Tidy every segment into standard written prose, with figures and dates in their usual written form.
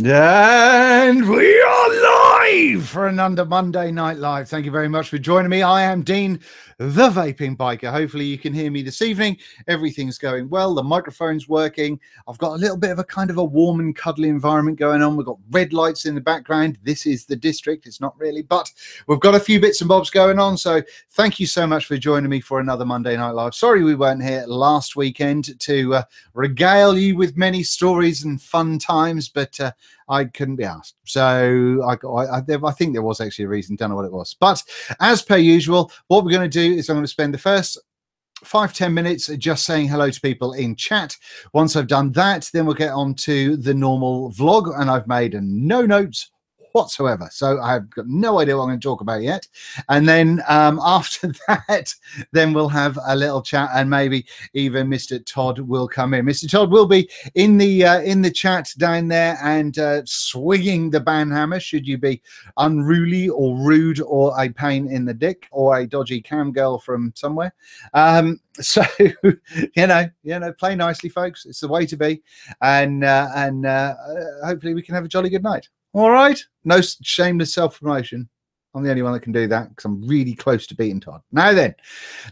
And we are live for another Monday Night Live. Thank you very much for joining me. I am Dean, the Vaping Biker. Hopefully you can hear me this evening. Everything's going well. The microphone's working. I've got a little bit of a kind of a warm and cuddly environment going on. We've got red lights in the background. This is the district. It's not really, but we've got a few bits and bobs going on. So thank you so much for joining me for another Monday Night Live. Sorry we weren't here last weekend to regale you with many stories and fun times, but I couldn't be asked. So I think there was actually a reason. Don't know what it was. But as per usual, what we're going to do is I'm going to spend the first 5-10 minutes just saying hello to people in chat. Once I've done that, then we'll get on to the normal vlog, and I've made no notes whatsoever, so I've got no idea what I'm going to talk about yet. And then after that, then we'll have a little chat, and maybe even Mr. Todd will come in. Mr. Todd will be in the chat down there and swinging the banhammer should you be unruly or rude or a pain in the dick or a dodgy cam girl from somewhere. So you know, play nicely, folks. It's the way to be, and hopefully we can have a jolly good night. All right, no shameless self-promotion. I'm the only one that can do that because I'm really close to beating Todd. Now then,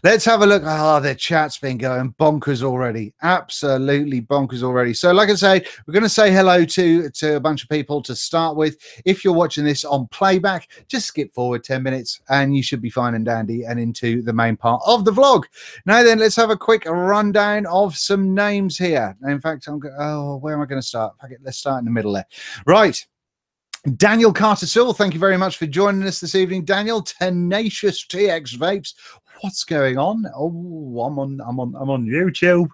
let's have a look. Oh, the chat's been going bonkers already. Absolutely bonkers already. So like I say, we're going to say hello to a bunch of people to start with. If you're watching this on playback, just skip forward 10 minutes and you should be fine and dandy and into the main part of the vlog. Now then, let's have a quick rundown of some names here. In fact, where am I going to start? Let's start in the middle there. Right. Daniel Carter-Sill, thank you very much for joining us this evening. Daniel, Tenacious TX Vapes, what's going on? Oh, I'm on YouTube.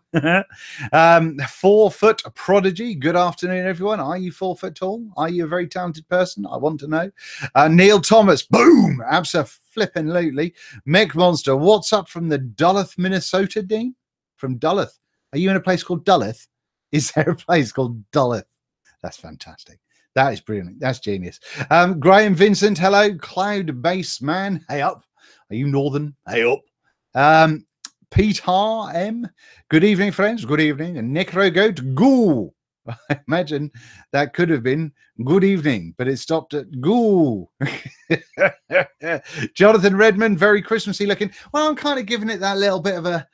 4 Foot Prodigy, good afternoon, everyone. Are you 4 foot tall? Are you a very talented person? I want to know. Neil Thomas, boom, abso-flippin'-lutely. Meg Monster, what's up from the Duluth, Minnesota, Dean? From Duluth. Are you in a place called Duluth? Is there a place called Duluth? That's fantastic. That is brilliant. That's genius. Graham Vincent, hello. Cloud Base Man, hey up. Are you northern? Hey up. Peter M, good evening, friends. Good evening. And Necro Goat, goo. I imagine that could have been good evening, but it stopped at goo. Jonathan Redmond, very Christmassy looking. Well, I'm kind of giving it that little bit of a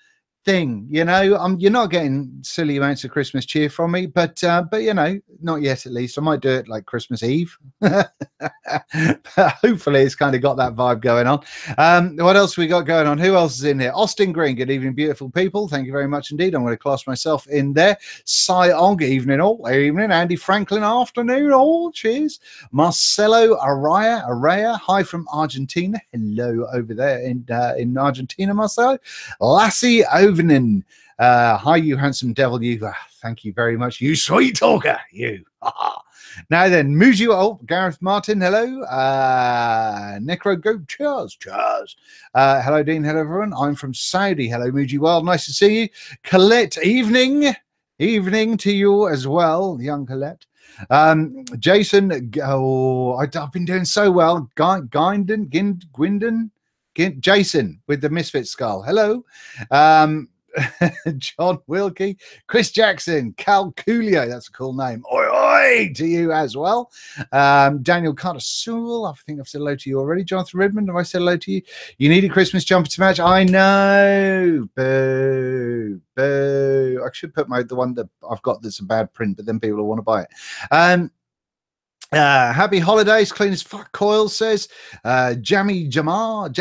thing, you know. You're not getting silly amounts of Christmas cheer from me, but you know, not yet at least. I might do it like Christmas Eve. But hopefully it's kind of got that vibe going on. What else we got going on? Who else is in here? Austin Green, good evening, beautiful people. Thank you very much indeed. I'm going to class myself in there. Cy Ong, evening all. Evening. Andy Franklin, afternoon all. Cheers. Marcelo Araya, hi from Argentina. Hello over there in Argentina, Marcelo. Lassie Overnan, hi, you handsome devil, you. Thank you very much, you sweet talker, you. Now then, Muji, oh, Gareth Martin, hello. Necro Goat, cheers. Hello, Dean, hello, everyone. I'm from Saudi. Hello, Muji World, nice to see you. Colette, evening to you as well, young Colette. Jason, oh, I've been doing so well. Gwindon, Jason with the Misfit skull. Hello. John Wilkie, Chris Jackson, Cal Coolio, that's a cool name. Oi, oi to you as well. Daniel Carter-Sewell, I think I've said hello to you already. Jonathan Redmond, have I said hello to you? You need a Christmas jumper to match. I know. Boo. I should put the one that I've got that's a bad print, but then people will want to buy it. Happy holidays, clean as fuck. Coil says, Jammy Jamar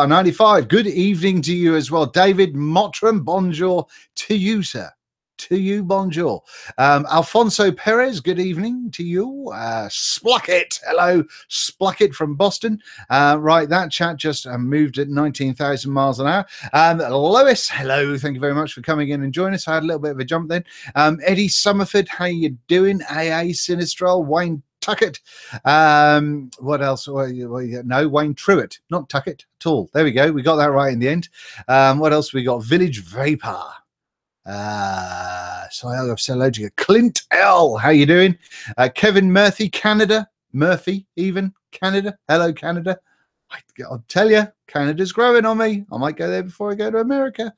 95. Good evening to you as well. David Mottram, bonjour to you, sir. To you, bonjour. Alfonso Perez, good evening to you. Spluckett, hello, Spluckett from Boston. Right, that chat just moved at 19,000 miles an hour. Lois, hello, thank you very much for coming in and joining us. I had a little bit of a jump then. Eddie Summerford, how you doing? AA Sinistrol, Wayne Tuckett. What else? No, Wayne Truitt, not Tuckett at all. There we go. We got that right in the end. What else we got? Village Vapor. So I've said hello to you. Clint L, how you doing? Kevin Murphy, Canada. Murphy, even Canada. Hello, Canada. I'll tell you, Canada's growing on me. I might go there before I go to America.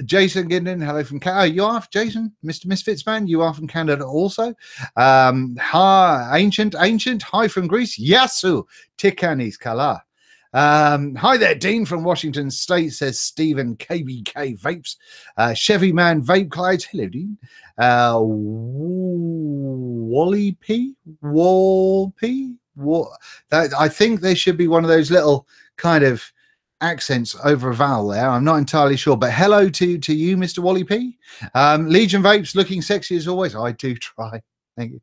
Jason Ginden, hello from Canada. Oh, you are Jason, Mr. Misfits man. You are from Canada also. Hi, ancient. Hi from Greece. Yasu Tikanis Kala. Hi there, Dean from Washington State, says Stephen KBK Vapes. Chevy Man Vape Clouds. Hello, Dean. Wally P. Wall P. I think there should be one of those little kind of accents over a vowel there. I'm not entirely sure, but hello to you, Mr. Wally P. Legion Vapes, looking sexy as always. I do try. Thank you.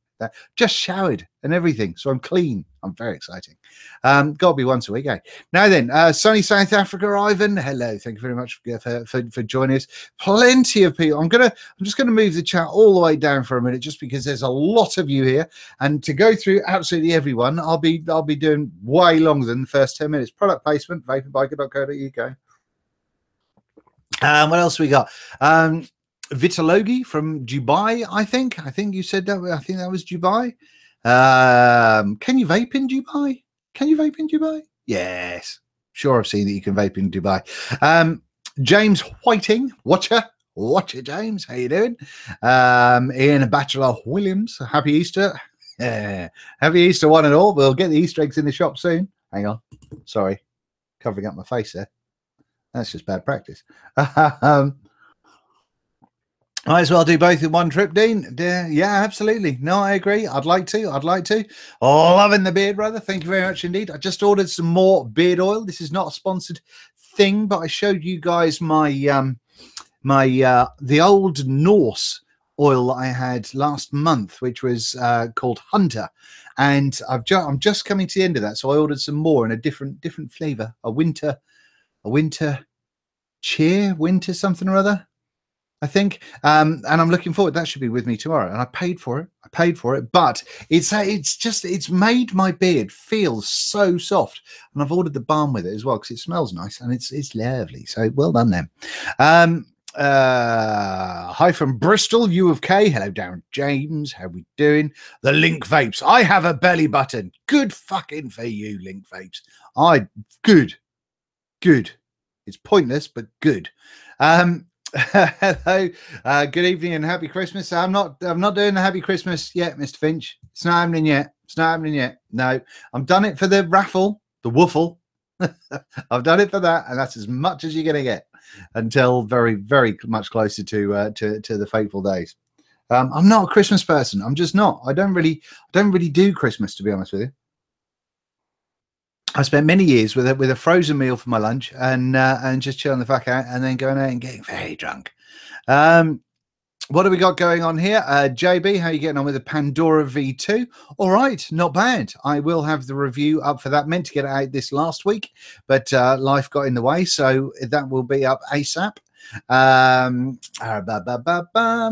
Just showered and everything, so I'm clean. I'm very exciting. Got to be once a week, eh? Now then, sunny South Africa, Ivan. Hello, thank you very much for joining us. Plenty of people. I'm just gonna move the chat all the way down for a minute, just because there's a lot of you here, and to go through absolutely everyone, I'll be doing way longer than the first 10 minutes. Product placement, vapingbiker.co.uk. What else we got? Vitalogi from Dubai, I think you said that. I think that was Dubai. Can you vape in Dubai? Can you vape in Dubai? Yes, sure. I've seen that you can vape in Dubai. James Whiting, watcher, James. How you doing? Ian Bachelor Williams, happy Easter. Happy Easter, one and all. We'll get the Easter eggs in the shop soon. Hang on, sorry, covering up my face there. That's just bad practice. Might as well do both in one trip, Dean. Yeah, absolutely. No, I agree. I'd like to. Oh, loving the beard, brother. Thank you very much indeed. I just ordered some more beard oil. This is not a sponsored thing, but I showed you guys my the old Norse oil that I had last month, which was called Hunter, and I'm just coming to the end of that, so I ordered some more in a different flavor, a winter cheer, winter something or other, I think, and I'm looking forward. That should be with me tomorrow, and I paid for it. But it's made my beard feel so soft, and I've ordered the balm with it as well because it smells nice and it's lovely. So well done then. Hi from Bristol, U of K. Hello, Darren James. How we doing? The Link Vapes. I have a belly button. Good fucking for you, Link Vapes. Good. It's pointless, but good. Hello, good evening and happy Christmas. I'm not doing the happy Christmas yet, Mr. Finch. It's not happening yet. No, I've done it for the raffle, the woofle. I've done it for that, and that's as much as you're gonna get until very, very much closer to the fateful days. I'm not a Christmas person. I'm just not. I don't really do Christmas, to be honest with you. I spent many years with a frozen meal for my lunch and just chilling the fuck out and then going out and getting very drunk. What have we got going on here? JB, how are you getting on with the Pandora V2? All right, not bad. I will have the review up for that. Meant to get it out this last week, but life got in the way, so that will be up ASAP.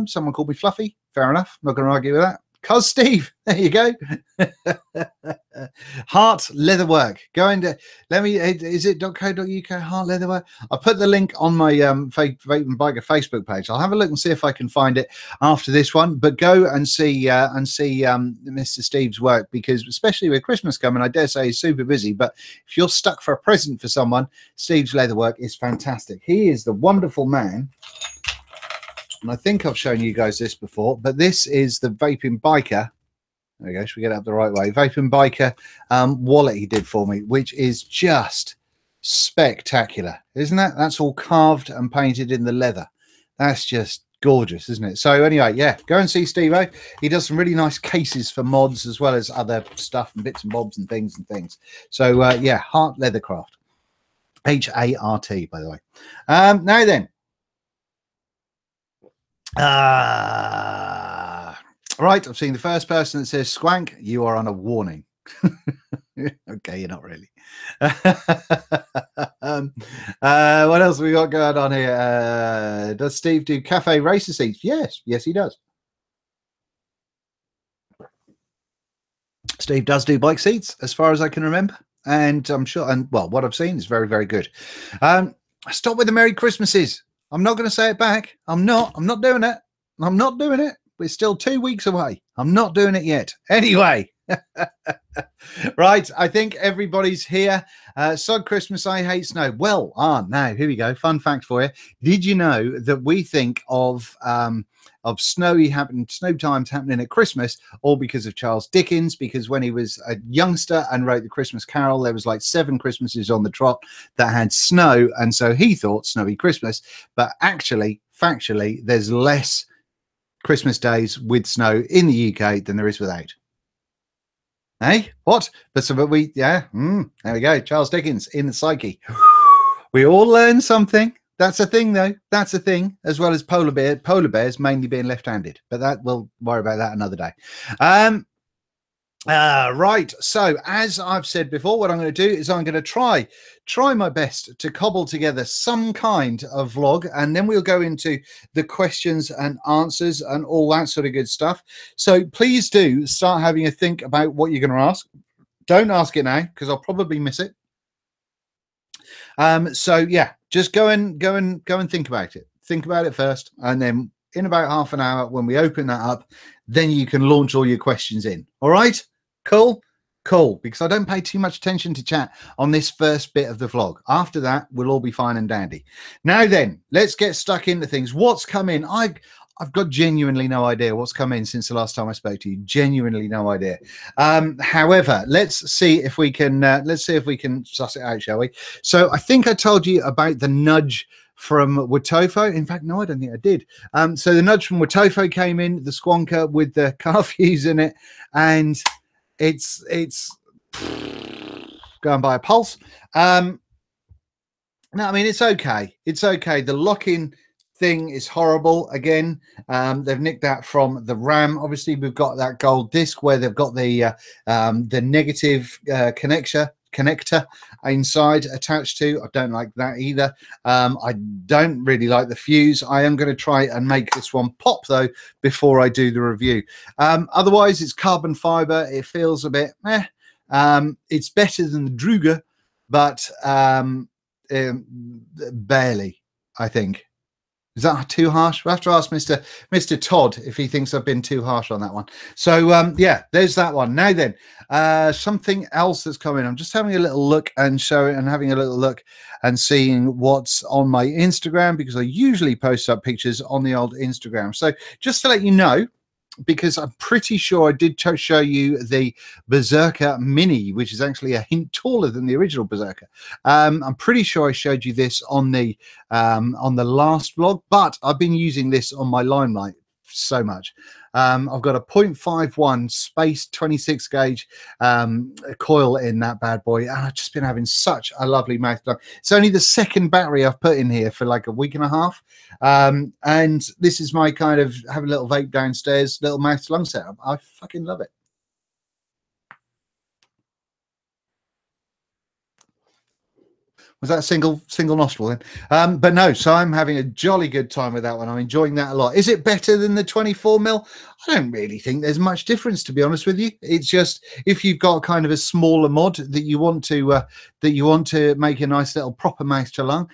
Someone called me Fluffy. Fair enough. Not going to argue with that. Cos Steve, there you go. Heart Leatherwork. Go into, is it .co.uk, Heart Leatherwork? I'll put the link on my Vaping Biker Facebook page. I'll have a look and see if I can find it after this one. But go and see Mr. Steve's work, because especially with Christmas coming, I dare say he's super busy. But if you're stuck for a present for someone, Steve's Leatherwork is fantastic. He is the wonderful man. And I think I've shown you guys this before, but this is the Vaping Biker. There we go. Should we get it up the right way? Vaping Biker wallet he did for me, which is just spectacular, isn't it? That's all carved and painted in the leather. That's just gorgeous, isn't it? So anyway, yeah, go and see Steve-O. He does some really nice cases for mods as well as other stuff and bits and bobs and things. So yeah, Heart Leathercraft. H-A-R-T, by the way. Now then. Right, I've seen the first person that says squank. You are on a warning. Okay, you're not really. What else have we got going on here? Does Steve do cafe racer seats? Yes, he does. Steve does do bike seats, as far as I can remember, and I'm sure. And well, what I've seen is very, very good. Stop with the Merry Christmases. I'm not going to say it back. I'm not doing it. I'm not doing it. We're still 2 weeks away. I'm not doing it yet. Anyway, Right, I think everybody's here. Sod Christmas, I hate snow. Well, now here we go. Fun fact for you. Did you know that we think of snow times happening at Christmas, all because of Charles Dickens? Because when he was a youngster and wrote the Christmas Carol, there was like 7 Christmases on the trot that had snow, and so he thought snowy Christmas. But actually, factually, there's less Christmas days with snow in the UK than there is without. Hey, what? But there we go. Charles Dickens in the psyche. We all learn something. That's a thing, though. That's a thing, as well as polar bears mainly being left-handed. But we'll worry about that another day. Right. So, as I've said before, what I'm going to do is I'm going to try my best to cobble together some kind of vlog, and then we'll go into the questions and answers and all that sort of good stuff. So please do start having a think about what you're going to ask. Don't ask it now, because I'll probably miss it. So yeah, just go and think about it. Think about it first, and then in about half an hour, when we open that up, then you can launch all your questions in. All right. Cool, because I don't pay too much attention to chat on this first bit of the vlog. After that, we'll all be fine and dandy. Now then, let's get stuck into things. What's come in? I've got genuinely no idea what's come in since the last time I spoke to you. Genuinely no idea. However, let's see if we can suss it out, shall we? So I think I told you about the nudge from Watofo. In fact, no, I don't think I did. So the nudge from Watofo came in, the Squonker with the car fuse in it, and it's go and buy a Pulse. No, I mean, it's okay. It's okay. The lock-in thing is horrible. Again, they've nicked that from the RAM. Obviously, we've got that gold disc where they've got the negative connector inside attached to. I don't like that either. I don't really like the fuse. I am going to try and make this one pop though before I do the review. Otherwise, it's carbon fiber. It feels a bit it's better than the Druger, but barely, I think. Is that too harsh? We'll have to ask Mr. Todd if he thinks I've been too harsh on that one. So, yeah, there's that one. Now then, something else that's coming. I'm just having a little look and having a little look and seeing what's on my Instagram, because I usually post up pictures on the old Instagram. So just to let you know, because I'm pretty sure I did show you the Berserker Mini, which is actually a hint taller than the original Berserker. I'm pretty sure I showed you this on the last vlog, but I've been using this on my Limelight so much. I've got a 0.51 space 26 gauge coil in that bad boy, and I've just been having such a lovely mouth to lung. It's only the second battery I've put in here for like a week and a half, and this is my kind of have a little vape downstairs, little mouth to lung setup. I fucking love it. Was that a single nostril then? But no, so I'm having a jolly good time with that one. I'm enjoying that a lot. Is it better than the 24mm? I don't really think there's much difference, to be honest with you. It's just if you've got kind of a smaller mod that you want to make a nice little proper mouth to lung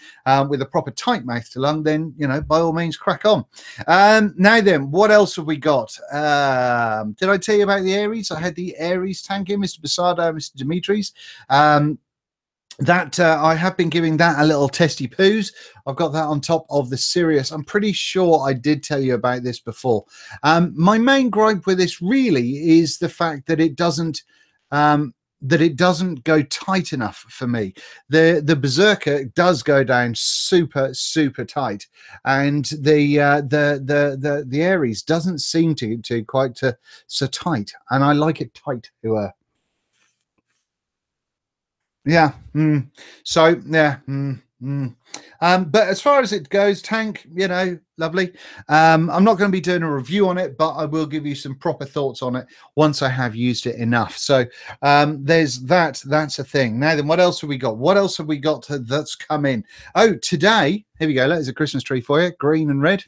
with a proper tight mouth to lung, then by all means crack on. Now then, what else have we got? Did I tell you about the Aries? I had the Aries tank in, Mr. Basada, Mr. Dimitri's. That I have been giving that a little testy poos. I've got that on top of the Sirius. I'm pretty sure I did tell you about this before. My main gripe with this really is the fact that it doesn't go tight enough for me. The Berserker does go down super tight, and the Aries doesn't seem to quite so tight, and I like it tight. Yeah. So yeah. But as far as it goes, tank, lovely. I'm not going to be doing a review on it, but I will give you some proper thoughts on it once I have used it enough. So there's that. That's a thing. Now then, what else have we got? What else have we got that's come in? Oh, today, here we go. There's a Christmas tree for you, green and red.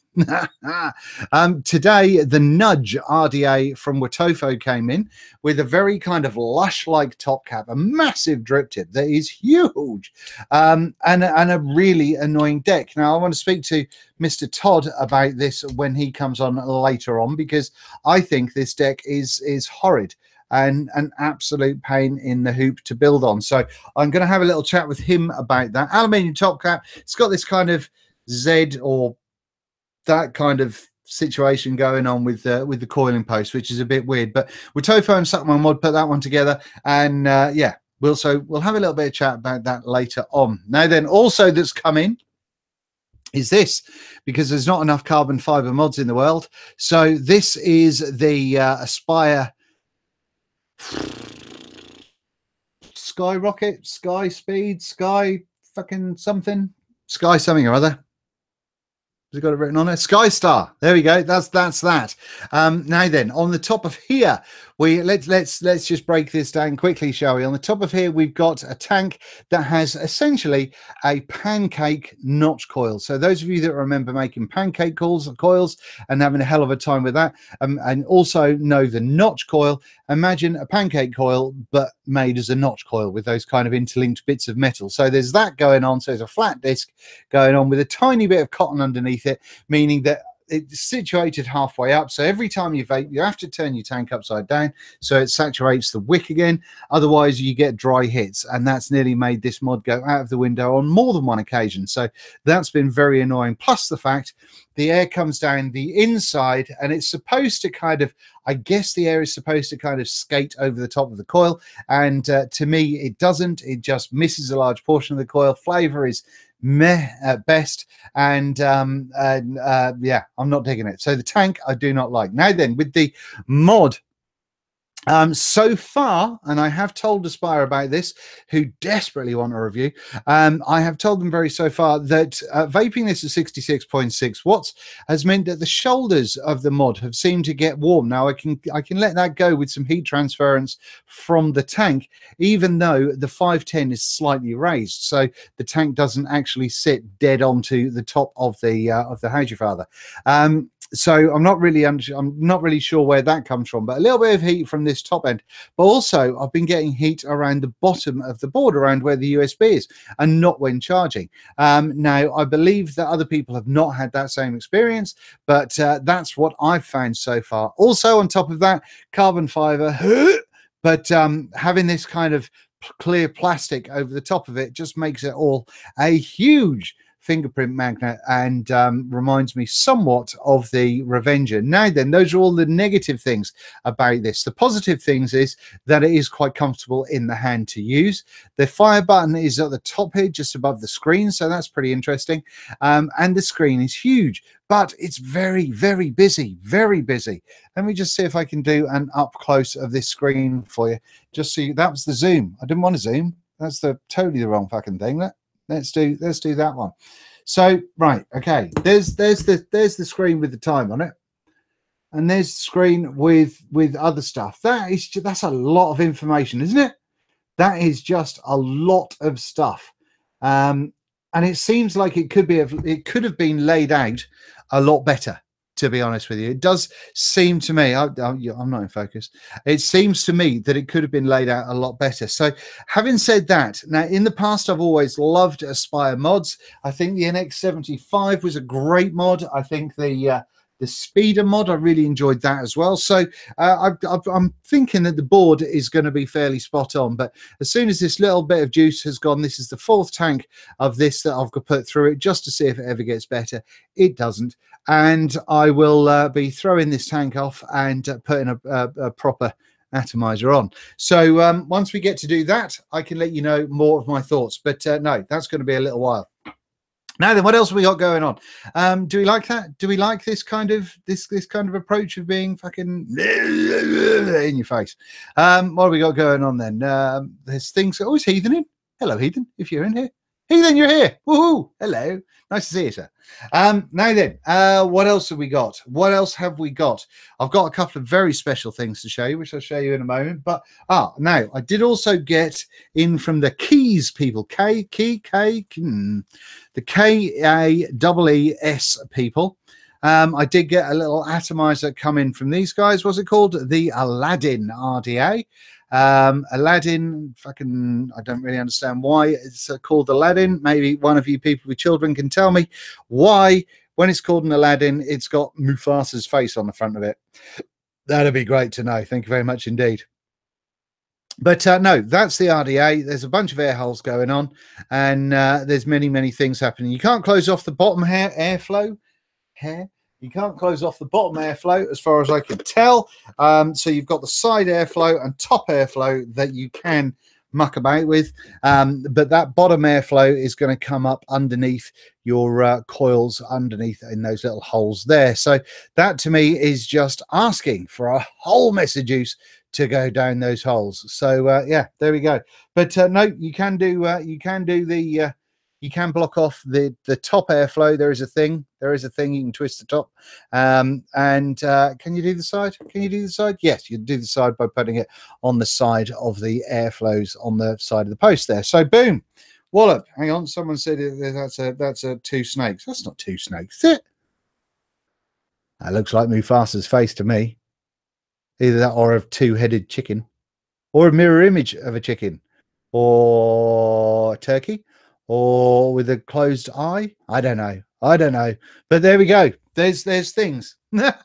Today, the Nudge RDA from Watofo came in with a very kind of lush-like top cap, a massive drip tip that is huge, and a really annoying deck. Now, I want to speak to Mr. Todd about this when he comes on later on, because I think this deck is horrid. and an absolute pain in the hoop to build on. So I'm going to have a little chat with him about that. Aluminium top cap. It's got this kind of Z or that kind of situation going on with the coiling post, which is a bit weird. But with Tofo and Suckman Mod put that one together, and yeah, we'll have a little bit of chat about that later on. Now then, also that's come in is this, because there's not enough carbon fiber mods in the world. So this is the Aspire Skyrocket, Sky Speed, Sky fucking something, Sky something or other. Has it got it written on it? Sky Star. There we go. That's that. Now then, on the top of here, let's just break this down quickly, shall we? On the top of here, we've got a tank that has essentially a pancake notch coil. So those of you that remember making pancake coils and having a hell of a time with that, and also know the notch coil, imagine a pancake coil but made as a notch coil with those kind of interlinked bits of metal. So there's that going on. So there's a flat disc going on with a tiny bit of cotton underneath it, meaning that it's situated halfway up. So every time you vape, you have to turn your tank upside down so it saturates the wick again. Otherwise, you get dry hits, and that's nearly made this mod go out of the window on more than one occasion. So that's been very annoying. Plus the fact the air comes down the inside, and it's supposed to kind of, I guess the air is supposed to kind of skate over the top of the coil. And to me, it doesn't. It just misses a large portion of the coil. Flavor is meh at best, and yeah, I'm not digging it. So the tank I do not like. Now then, with the mod, so far, and I have told Aspire about this, who desperately want a review, I have told them so far that vaping this at 66.6 watts has meant that the shoulders of the mod have seemed to get warm. Now I can let that go with some heat transference from the tank, even though the 510 is slightly raised, so the tank doesn't actually sit dead onto the top of the how's your father. So I'm not really sure where that comes from, but a little bit of heat from this top end. But also I've been getting heat around the bottom of the board, around where the USB is, and not when charging. Now I believe that other people have not had that same experience, but that's what I've found so far. Also on top of that, carbon fiber, but having this kind of clear plastic over the top of it just makes it all a huge fingerprint magnet, and reminds me somewhat of the Revenger. Now then, those are all the negative things about this. The positive things is that it is quite comfortable in the hand to use. The fire button is at the top here, just above the screen, so that's pretty interesting. And the screen is huge, but it's very, very busy, very busy. Let me just see if I can do an up close of this screen for you. Just see, that was the zoom. I didn't want to zoom. That's totally the wrong fucking thing. Let's do that one. So right, okay, there's the screen with the time on it, and there's the screen with other stuff. That's a lot of information, isn't it? That is just a lot of stuff, and it seems like it could have been laid out a lot better, to be honest with you. It does seem to me, I'm not in focus, it seems to me that it could have been laid out a lot better. So having said that, now in the past I've always loved Aspire mods. I think the NX75 was a great mod. I think the Speeder mod, I really enjoyed that as well. So I'm thinking that the board is going to be fairly spot on. But as soon as this little bit of juice has gone, this is the fourth tank of this that I've got put through it just to see if it ever gets better. It doesn't. And I will be throwing this tank off and putting a proper atomizer on. So once we get to do that, I can let you know more of my thoughts. But no, that's going to be a little while. Now then, what else have we got going on? Do we like that? Do we like this kind of approach of being fucking in your face? What have we got going on then? There's things. Oh, is Heathen in? Hello, Heathen. If you're in here, Heathen, you're here. Woohoo! Hello. Nice to see you, sir. Now then, what else have we got? What else have we got? I've got a couple of very special things to show you, which I'll show you in a moment. But now I did also get in from the Keys people, the KAEES people. I did get a little atomizer come in from these guys. What's it called? The Aladdin RDA. Aladdin, fucking, I don't really understand why it's called Aladdin. Maybe one of you people with children can tell me why, when it's called an Aladdin, it's got Mufasa's face on the front of it. That'd be great to know. Thank you very much indeed. But no, that's the RDA. There's a bunch of air holes going on, and there's many things happening. You can't close off the bottom airflow. You can't close off the bottom airflow as far as I can tell. So you've got the side airflow and top airflow that you can muck about with, but that bottom airflow is going to come up underneath your coils, underneath in those little holes there. So that to me is just asking for a whole mess of juice to go down those holes. So yeah, there we go. But no, you can do the you can block off the top airflow. There is a thing you can twist the top. And can you do the side? Can you do the side? Yes, you do the side by putting it on the side of the airflows on the side of the post there. So boom, wallop. Hang on, someone said that's a two snakes. That's not two snakes, is it? That looks like Mufasa's face to me. Either that or a two-headed chicken, or a mirror image of a chicken, or a turkey, or with a closed eye. I don't know. But there we go. There's things. Now,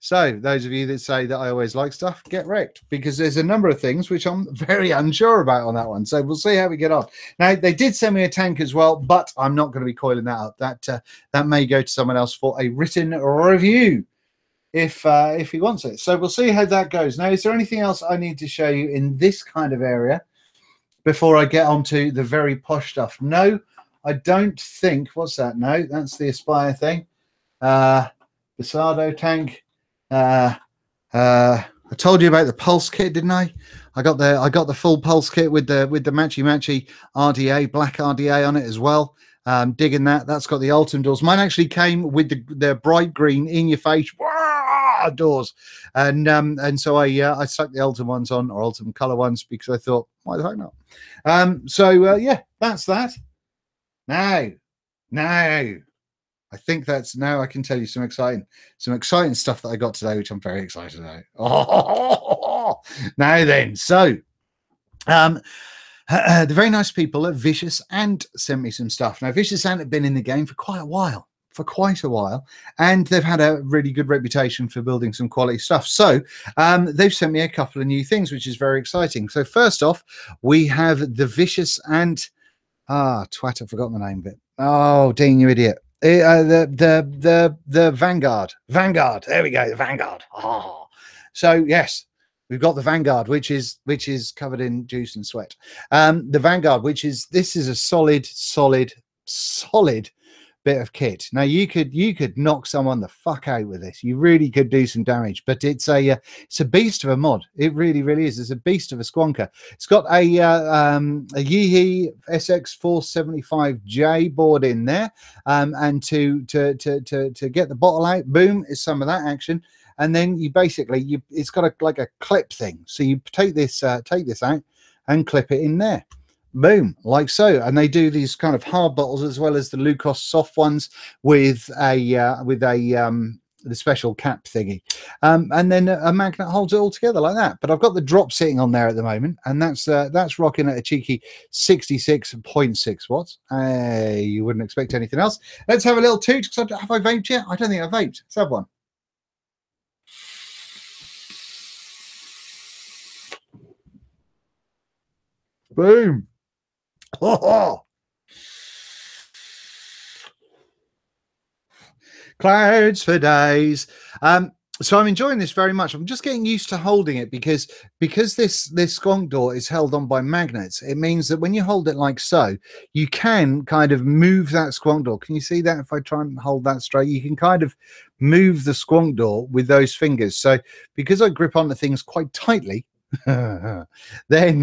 so those of you that say that I always like stuff, get wrecked, because there's a number of things which I'm very unsure about on that one. So we'll see how we get on. Now, they did send me a tank as well, but I'm not going to be coiling that up. That may go to someone else for a written review if he wants it. So we'll see how that goes. Now, is there anything else I need to show you in this kind of area before I get on to the very posh stuff? No, I don't think. What's that? No, that's the Aspire thing. Basado tank. I told you about the pulse kit, didn't I? I got the full pulse kit with the matchy RDA, black RDA on it as well. Digging that. That's got the Ultim doors. Mine actually came with the bright green in your face doors, and so I stuck the Ultim ones on, or Ultim color ones, because I thought, why the heck not? Yeah, that's that. Now I think that's, now I can tell you some exciting stuff that I got today, which I'm very excited about. Oh, now then, so the very nice people at Vicious Ant sent me some stuff. Now, Vicious Ant have been in the game for quite a while, and they've had a really good reputation for building some quality stuff. So they've sent me a couple of new things, which is very exciting. So first off, we have the Vicious Ant. Twat, I've forgotten the name of it. Oh, Dean, you idiot. The Vanguard. There we go, the Vanguard. Oh. So yes, we've got the Vanguard, which is covered in juice and sweat. The Vanguard, this is a solid bit of kit. Now you could knock someone the fuck out with this. You really could do some damage, but it's a beast of a mod. It really is. It's a beast of a squonker. It's got a Yeti SX475J board in there, and to get the bottle out, boom, is some of that action. And then you basically it's got like a clip thing. So you take this out and clip it in there. Boom, like so. And they do these kind of hard bottles as well as the Lucas soft ones with the special cap thingy, and then a magnet holds it all together like that. But I've got the drop sitting on there at the moment, and that's rocking at a cheeky 66.6 watts. You wouldn't expect anything else. Let's have a little toot. Have I vaped yet? I don't think I've vaped. Let's have one. Boom. Oh. Clouds for days. So I'm enjoying this very much. I'm just getting used to holding it because this squonk door is held on by magnets. It means that when you hold it like so, you can kind of move that squonk door. Can you see that? If I try and hold that straight, you can kind of move the squonk door with those fingers. So because I grip onto things quite tightly, then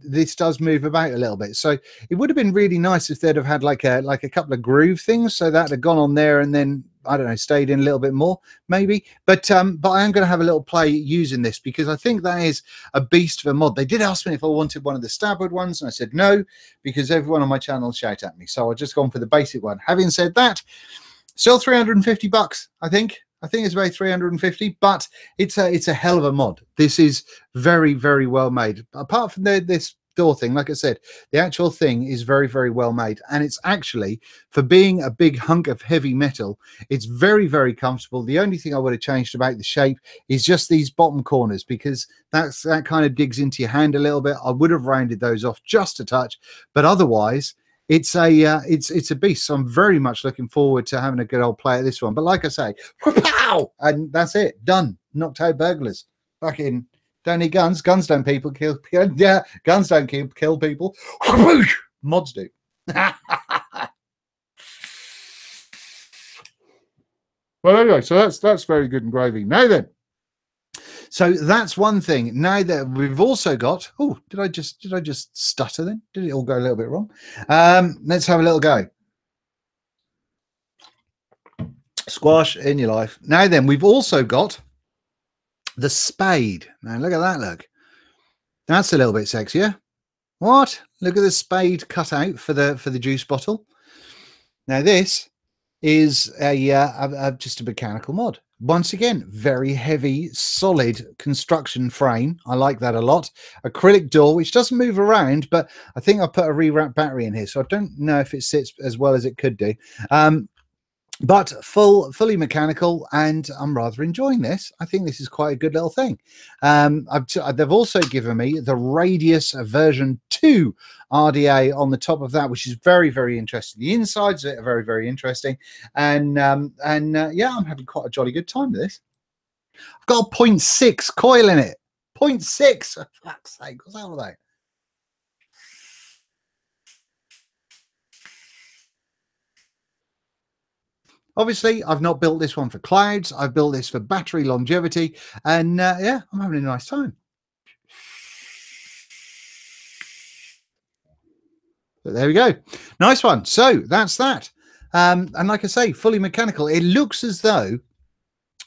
this does move about a little bit. So it would have been really nice if they'd have had like a couple of groove things, so that had gone on there and then, I don't know, stayed in a little bit more maybe. But I am going to have a little play using this, because I think that is a beast of a mod. They did ask me if I wanted one of the Stabwood ones, and I said no, because everyone on my channel shout at me. So I've just gone for the basic one. Having said that, still 350 bucks, I think it's about 350, but it's a hell of a mod. This is very well made. Apart from this door thing, like I said, the actual thing is very, very well made, and it's actually, for being a big hunk of heavy metal, it's very, very comfortable. The only thing I would have changed about the shape is just these bottom corners, because that kind of digs into your hand a little bit. I would have rounded those off just a touch, but otherwise it's a beast. So I'm very much looking forward to having a good old play at this one. But like I say, pow, and that's it, done. Knocked out burglars. Fucking don't need guns. Guns don't kill. Yeah, guns don't kill people. Mods do. Well, anyway, so that's very good and gravy. Now then, so that's one thing. Now that we've also got, oh, did I just stutter then? Did it all go a little bit wrong? Let's have a little go. Squash in your life. Now then, we've also got the Spade. Now look at that, look. That's a little bit sexier. What? Look at the Spade cut out for the juice bottle. Now this is just a mechanical mod. Once again, very heavy, solid construction frame. I like that a lot. Acrylic door, which doesn't move around, but I think I put a rewrap battery in here, so I don't know if it sits as well as it could do. But fully mechanical, and I'm rather enjoying this. I think this is quite a good little thing. They've also given me the Radius version 2 RDA on the top of that, which is very, very interesting. The insides of it are very, very interesting, and yeah, I'm having quite a jolly good time with this. I've got a 0.6 coil in it. 0.6, for fuck's sake, what's that all about? Obviously, I've not built this one for clouds. I've built this for battery longevity, and yeah, I'm having a nice time. But there we go. Nice one. So that's that. And like I say, fully mechanical. It looks as though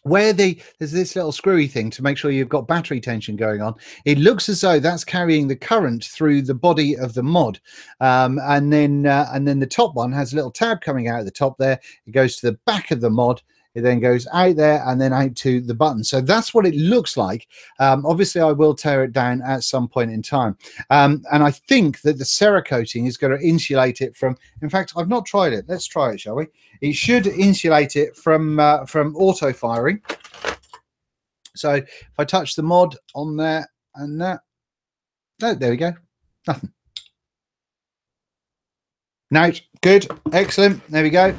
where there's this little screwy thing to make sure you've got battery tension going on, it looks as though that's carrying the current through the body of the mod, and then the top one has a little tab coming out at the top there. It goes to the back of the mod, it then goes out there and then out to the button. So that's what it looks like. Obviously I will tear it down at some point in time, and I think that the Cerakoting is going to insulate it from, in fact I've not tried it, let's try it, shall we? It should insulate it from auto firing. So if I touch the mod on there and that, oh, there we go, nothing. No, good, excellent, there we go.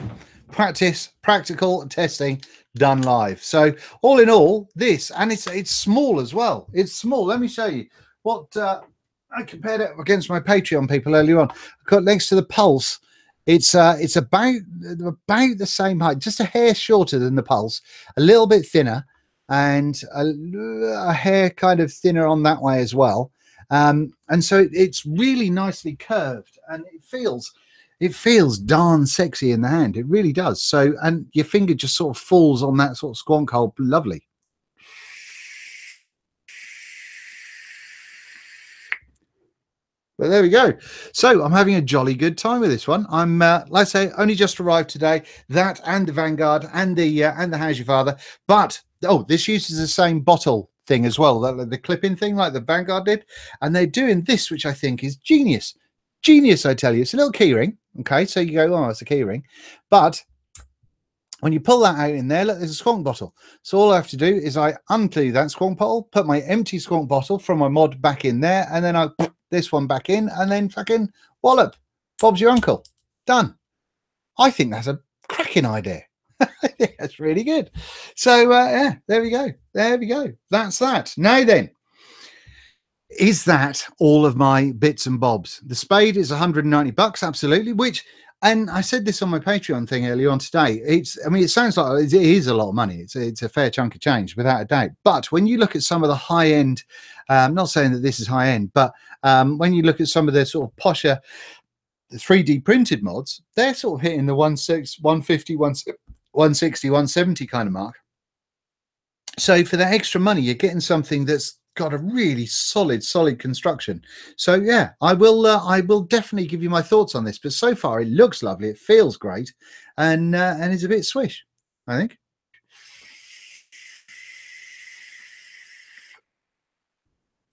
Practical testing done live. So all in all, this, and it's small as well. It's small. Let me show you what I compared it against my Patreon people earlier on. I got next to the Pulse. It's about the same height, just a hair shorter than the Pulse, a little bit thinner, and a hair kind of thinner on that way as well. And so it's really nicely curved, and it feels darn sexy in the hand. It really does. So, and your finger just sort of falls on that sort of squonk hole. Lovely. But there we go. So I'm having a jolly good time with this one. I'm, like I say, only just arrived today. That and the Vanguard and the How's Your Father. But oh, this uses the same bottle thing as well, the clip-in thing like the Vanguard did. And they're doing this, which I think is genius. Genius, I tell you. It's a little keyring. Okay, so you go, oh, it's a keyring. But when you pull that out in there, look, there's a squonk bottle. So all I have to do is I unclew that squonk bottle, put my empty squonk bottle from my mod back in there, and then I put this one back in, and then fucking wallop. Bob's your uncle. Done. I think that's a cracking idea. I think that's really good. So yeah, there we go. There we go. That's that. Now then, is that all of my bits and bobs? The Spade is 190 bucks, absolutely, which, and I said this on my Patreon thing earlier on today, I mean, it sounds like it is a lot of money. It's a fair chunk of change, without a doubt. But when you look at some of the high end, not saying that this is high end, but when you look at some of the sort of posher 3D printed mods, they're sort of hitting the 150, 160, 170 kind of mark. So for that extra money, you're getting something that's got a really solid construction. So yeah, I will definitely give you my thoughts on this, but so far it looks lovely, it feels great, and it's a bit swish, I think.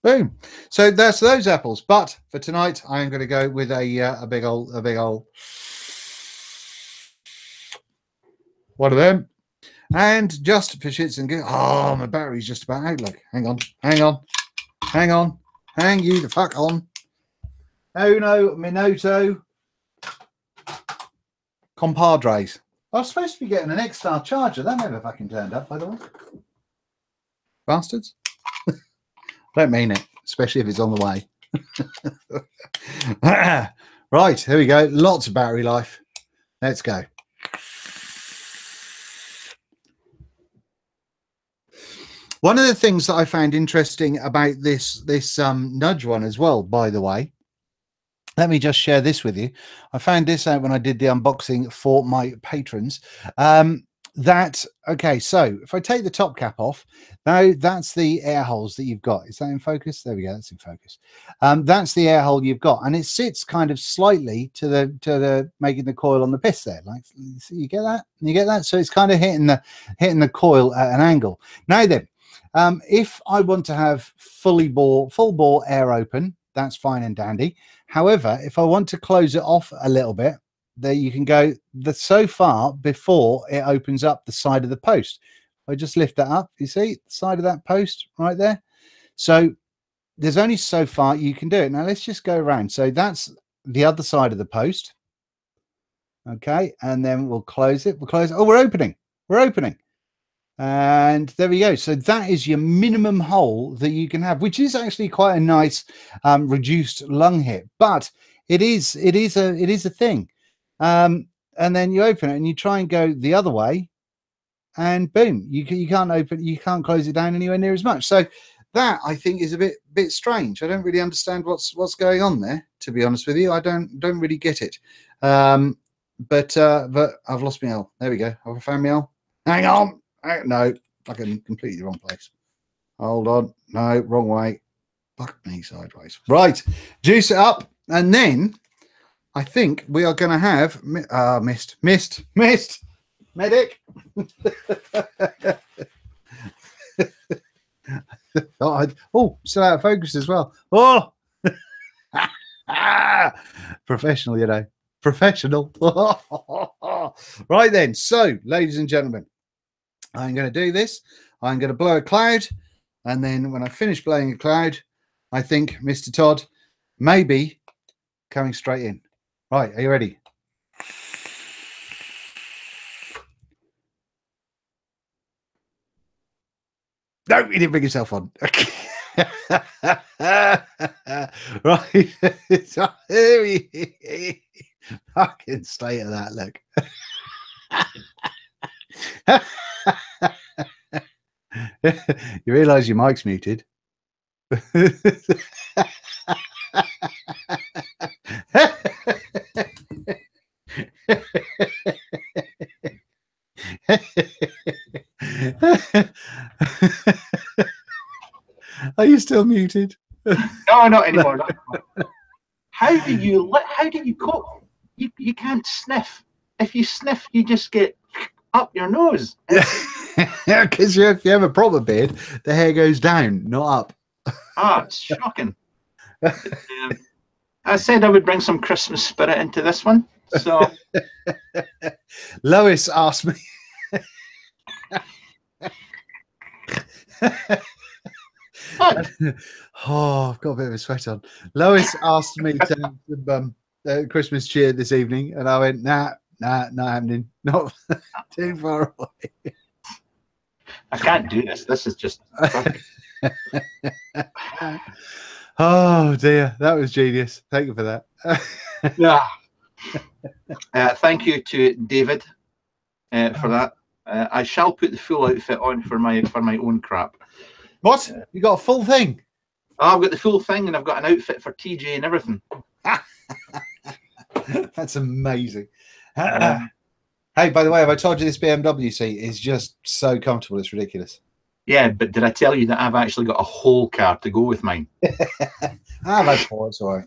Boom. So that's those apples. But for tonight, I am going to go with a big old one of them. And just for shits and giggles, oh, my battery's just about out. Look, hang on, hang you the fuck on. Uno minuto compadres. I was supposed to be getting an X-Star charger. That never fucking turned up, by the way. Bastards. Don't mean it, especially if it's on the way. Right, here we go. Lots of battery life. Let's go. One of the things that I found interesting about this nudge one as well, by the way, let me just share this with you. I found this out when I did the unboxing for my patrons. Okay, so if I take the top cap off, now that's the air holes that you've got. Is that in focus? There we go, that's in focus. That's the air hole you've got, and it sits kind of slightly to the making the coil on the piss there. Like, you get that? You get that? So it's kind of hitting the coil at an angle. Now then, if I want to have full bore air open, that's fine and dandy. However, if I want to close it off a little bit, there you can go so far before it opens up the side of the post. I just lift that up, you see the side of that post right there. So there's only so far you can do it. Now let's just go around. So that's the other side of the post. Okay, and then we'll close it. Oh, we're opening. And there we go. So that is your minimum hole that you can have, which is actually quite a nice reduced lung hit, but it is a thing. And then you open it and you try and go the other way, and boom, you can't close it down anywhere near as much. So that, I think, is a bit strange. I don't really understand what's going on there, to be honest with you. I don't really get it. But I've lost my L. There we go. Have I found my L? Hang on. No, fucking completely wrong place. Hold on. No, wrong way. Fuck me sideways. Right, juice it up, and then I think we are going to have missed medic. Oh, still out of focus as well. Oh, professional, you know, professional. Right then, so ladies and gentlemen, I'm going to do this. I'm going to blow a cloud, and then when I finish blowing a cloud, I think Mr. Todd may be coming straight in. Right, are you ready? No, he didn't bring himself on. Right. Fucking state of that, look. You realise your mic's muted. Are you still muted? No, not anymore. Not anymore. How do you cope? You can't sniff. If you sniff, you just get up your nose. Because if you have a proper beard, the hair goes down, not up. Ah, it's shocking. I said I would bring some Christmas spirit into this one. So Lois asked me. Oh, I've got a bit of a sweat on. Lois asked me to have some Christmas cheer this evening, and I went, nah, not happening. Not too far away. I can't do this. This is just. Oh dear, that was genius. Thank you for that. Yeah. Thank you to David for that. I shall put the full outfit on for my own crap. What? You got a full thing? Oh, I've got the full thing, and I've got an outfit for TJ and everything. That's amazing. Hey, by the way, have I told you this BMW seat is just so comfortable? It's ridiculous. Yeah, but did I tell you that I've actually got a whole car to go with mine? I've had four, it's all right.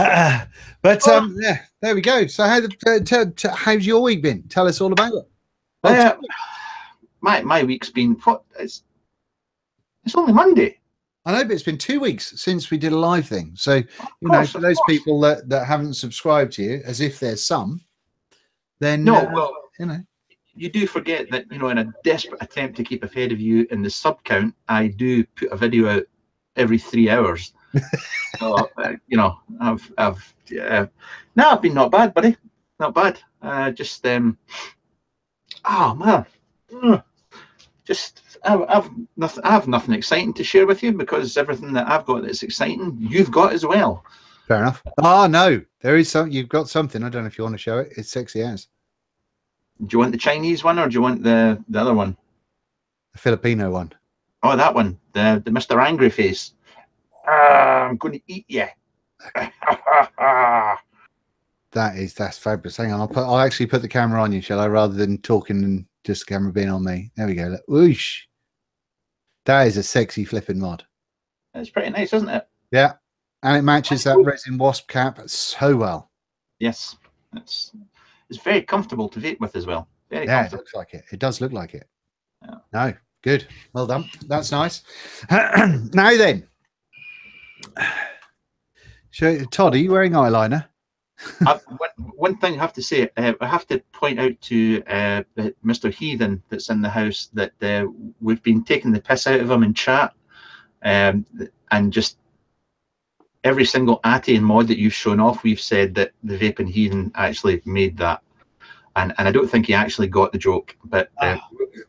Yeah, there we go. So how's your week been? Tell us all about it. my week's been what? It's only Monday. I know, but it's been 2 weeks since we did a live thing. So, you course, know, for those people that haven't subscribed to you, as if there's some, then no, well, you know, you do forget that, you know, in a desperate attempt to keep ahead of you in the sub count, I do put a video out every 3 hours. So, you know, I've been not bad, buddy, not bad. Just oh man, just I have nothing exciting to share with you, because everything that I've got that's exciting, you've got as well. fair enough. Oh no, there is some. You've got something. I don't know if you want to show it. It's sexy as. Do you want the Chinese one, or do you want the other one? The Filipino one. Oh, that one, the Mr. Angry Face. I'm going to eat you. That's fabulous. Hang on, I'll actually put the camera on you, shall I, rather than talking and just the camera being on me. There we go. Look. Whoosh. That is a sexy flipping mod. It's pretty nice, isn't it? Yeah, and it matches that resin wasp cap so well. Yes, it's very comfortable to vape with as well. Very yeah, comfortable. it looks like it. It does look like it. Yeah. No, good. Well done. That's nice. Now then, Todd, are you wearing eyeliner? One thing I have to say, I have to point out to Mr. Heathen that's in the house that we've been taking the piss out of him in chat, and just every single ATI and mod that you've shown off, we've said that the Vaping Heathen actually made that, and I don't think he actually got the joke, but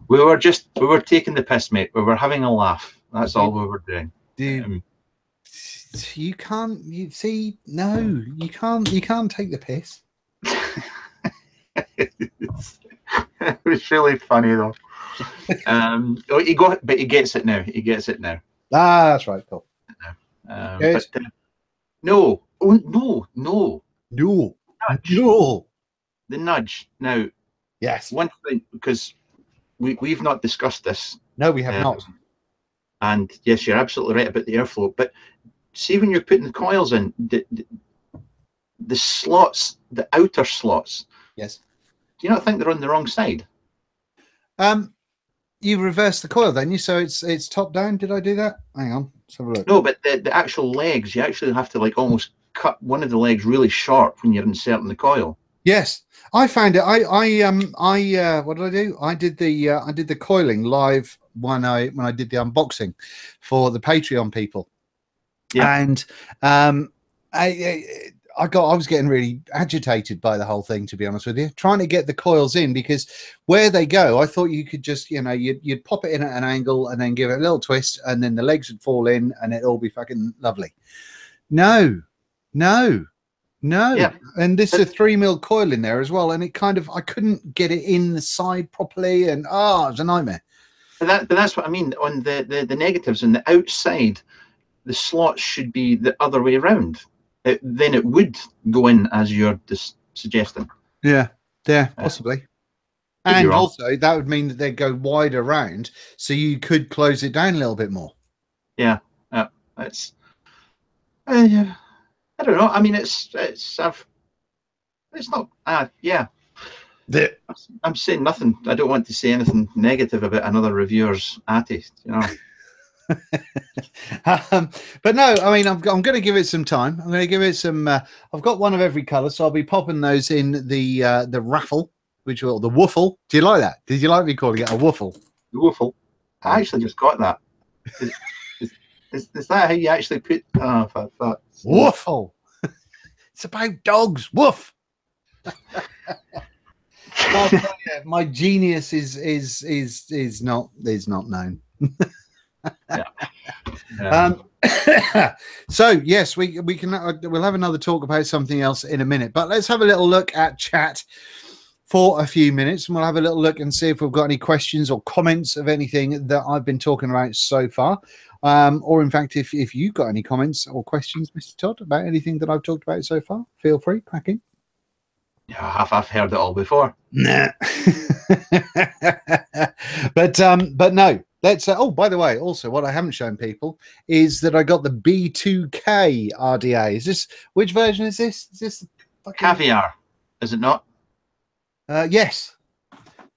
we were taking the piss, mate. We were having a laugh. That's all we were doing. Dude. You can't. You see? No, you can't. You can't take the piss. It was really funny though. But he gets it now. He gets it now. Ah, that's right. Cool. But no, oh, no. No. The nudge. Now, yes. One thing, because we've not discussed this. No, we have not. And yes, you're absolutely right about the airflow, but see, when you're putting the coils in, the slots, the outer slots. Yes. Do you not think they're on the wrong side? You reverse the coil, then you, so it's top down. Did I do that? Hang on, let's have a look. No, but the actual legs, you actually have to like almost cut one of the legs really sharp when you're inserting the coil. Yes, I found it. What did I do? I did the coiling live when I did the unboxing for the Patreon people. Yeah. And I was getting really agitated by the whole thing, to be honest with you, trying to get the coils in, because where they go, I thought you could just, you know, you'd pop it in at an angle and then give it a little twist, and then the legs would fall in and it'd all be fucking lovely. No. Yeah. And this is a 3mm coil in there as well, and it kind of, I couldn't get it in the side properly, and it was a nightmare. But that's what I mean. On the negatives on the outside, the slots should be the other way around. Then it would go in as you're suggesting. Yeah, possibly. And also, that would mean that they'd go wide around, so you could close it down a little bit more. Yeah, it's. I don't know. I mean, it's not. Yeah. I'm saying nothing. I don't want to say anything negative about another reviewer's ATI, you know. But no, I mean, I'm going to give it some time. I'm going to give it some. I've got one of every color, so I'll be popping those in the raffle, which will the woofle. Do you like that? Did you like me calling it a woofle? The woofle. I actually just got that. Is that how you actually put? Woofle. It's about dogs. Woof. My genius is not known. So yes, we can we'll have another talk about something else in a minute, but let's have a little look at chat for a few minutes, and we'll have a little look and see if we've got any questions or comments of anything that I've been talking about so far, or in fact, if you've got any comments or questions, Mr. Todd, about anything that I've talked about so far, feel free, crack in. Yeah, I've heard it all before. Nah. but no. Let's. Oh, by the way, also what I haven't shown people is that I got the B2K RDA. Is this, which version is this? Is this Caviar? Is it not? Yes.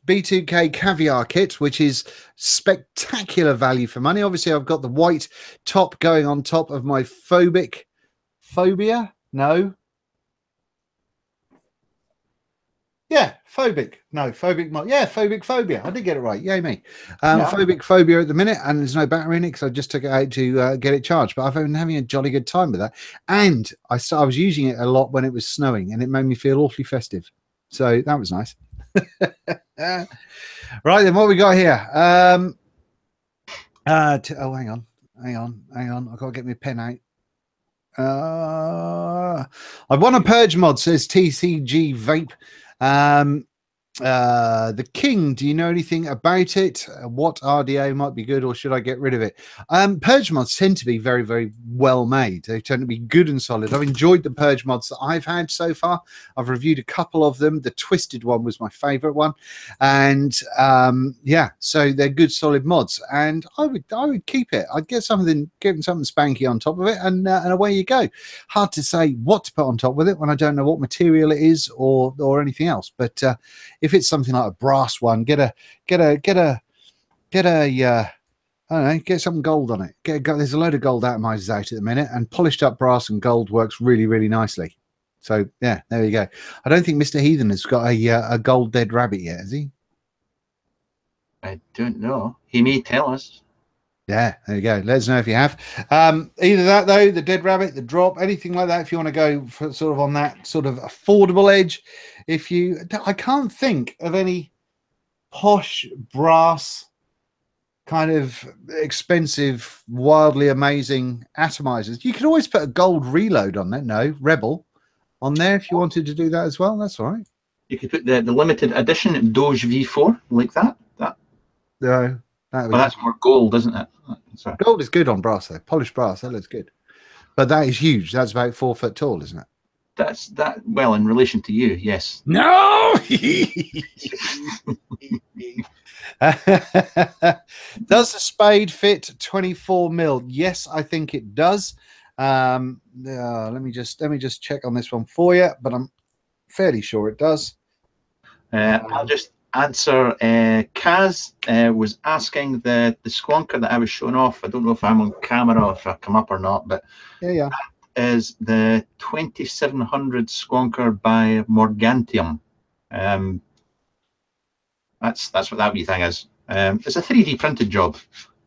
B2K caviar kit, which is spectacular value for money. Obviously, I've got the white top going on top of my phobia. No. Yeah, phobic. No, phobic. Yeah, phobic phobia. I did get it right. Yay me. Yeah. Phobic phobia at the minute, and there's no battery in it because I just took it out to get it charged. But I've been having a jolly good time with that. And I was using it a lot when it was snowing, and it made me feel awfully festive. So that was nice. Right then, what we got here? Oh, hang on. I've got to get my pen out. I want a purge mod, says TCG Vape. The King, do you know anything about it? What RDA might be good, or should I get rid of it? Purge mods tend to be very, very well made. They tend to be good and solid. I've enjoyed the purge mods that I've had so far. I've reviewed a couple of them. The twisted one was my favorite one, and yeah, so they're good, solid mods. And I would keep it. I'd get something spanky on top of it, and away you go. Hard to say what to put on top with it when I don't know what material it is or anything else, but if it's something like a brass one, get a I don't know, get something gold on it. There's a load of gold atomizers out at the minute, and polished up brass and gold works really, really nicely. So yeah, there you go. I don't think Mr. Heathen has got a gold dead rabbit yet, has he? I don't know. He may tell us. Yeah, there you go. Let us know if you have. Either that, though, the dead rabbit, the drop, anything like that, if you want to go for sort of on that sort of affordable edge. I can't think of any posh brass kind of expensive, wildly amazing atomizers. You could always put a gold reload on there. No, Rebel on there if you wanted to do that as well. That's all right. You could put the limited edition Doge V4 like that. No. Well, that's more gold, isn't it? Sorry. Gold is good on brass, though. Polished brass, that looks good. But that is huge. That's about 4 foot tall, isn't it? That's that. Well, in relation to you, yes. No. Does the Spade fit 24 mil? Yes, I think it does. Let me just check on this one for you, but I'm fairly sure it does. I'll just answer. Kaz was asking the squonker that I was showing off. I don't know if I'm on camera or if I come up or not, but yeah, that is the 2700 squonker by Morgantium. That's what that wee thing is. It's a 3D printed job,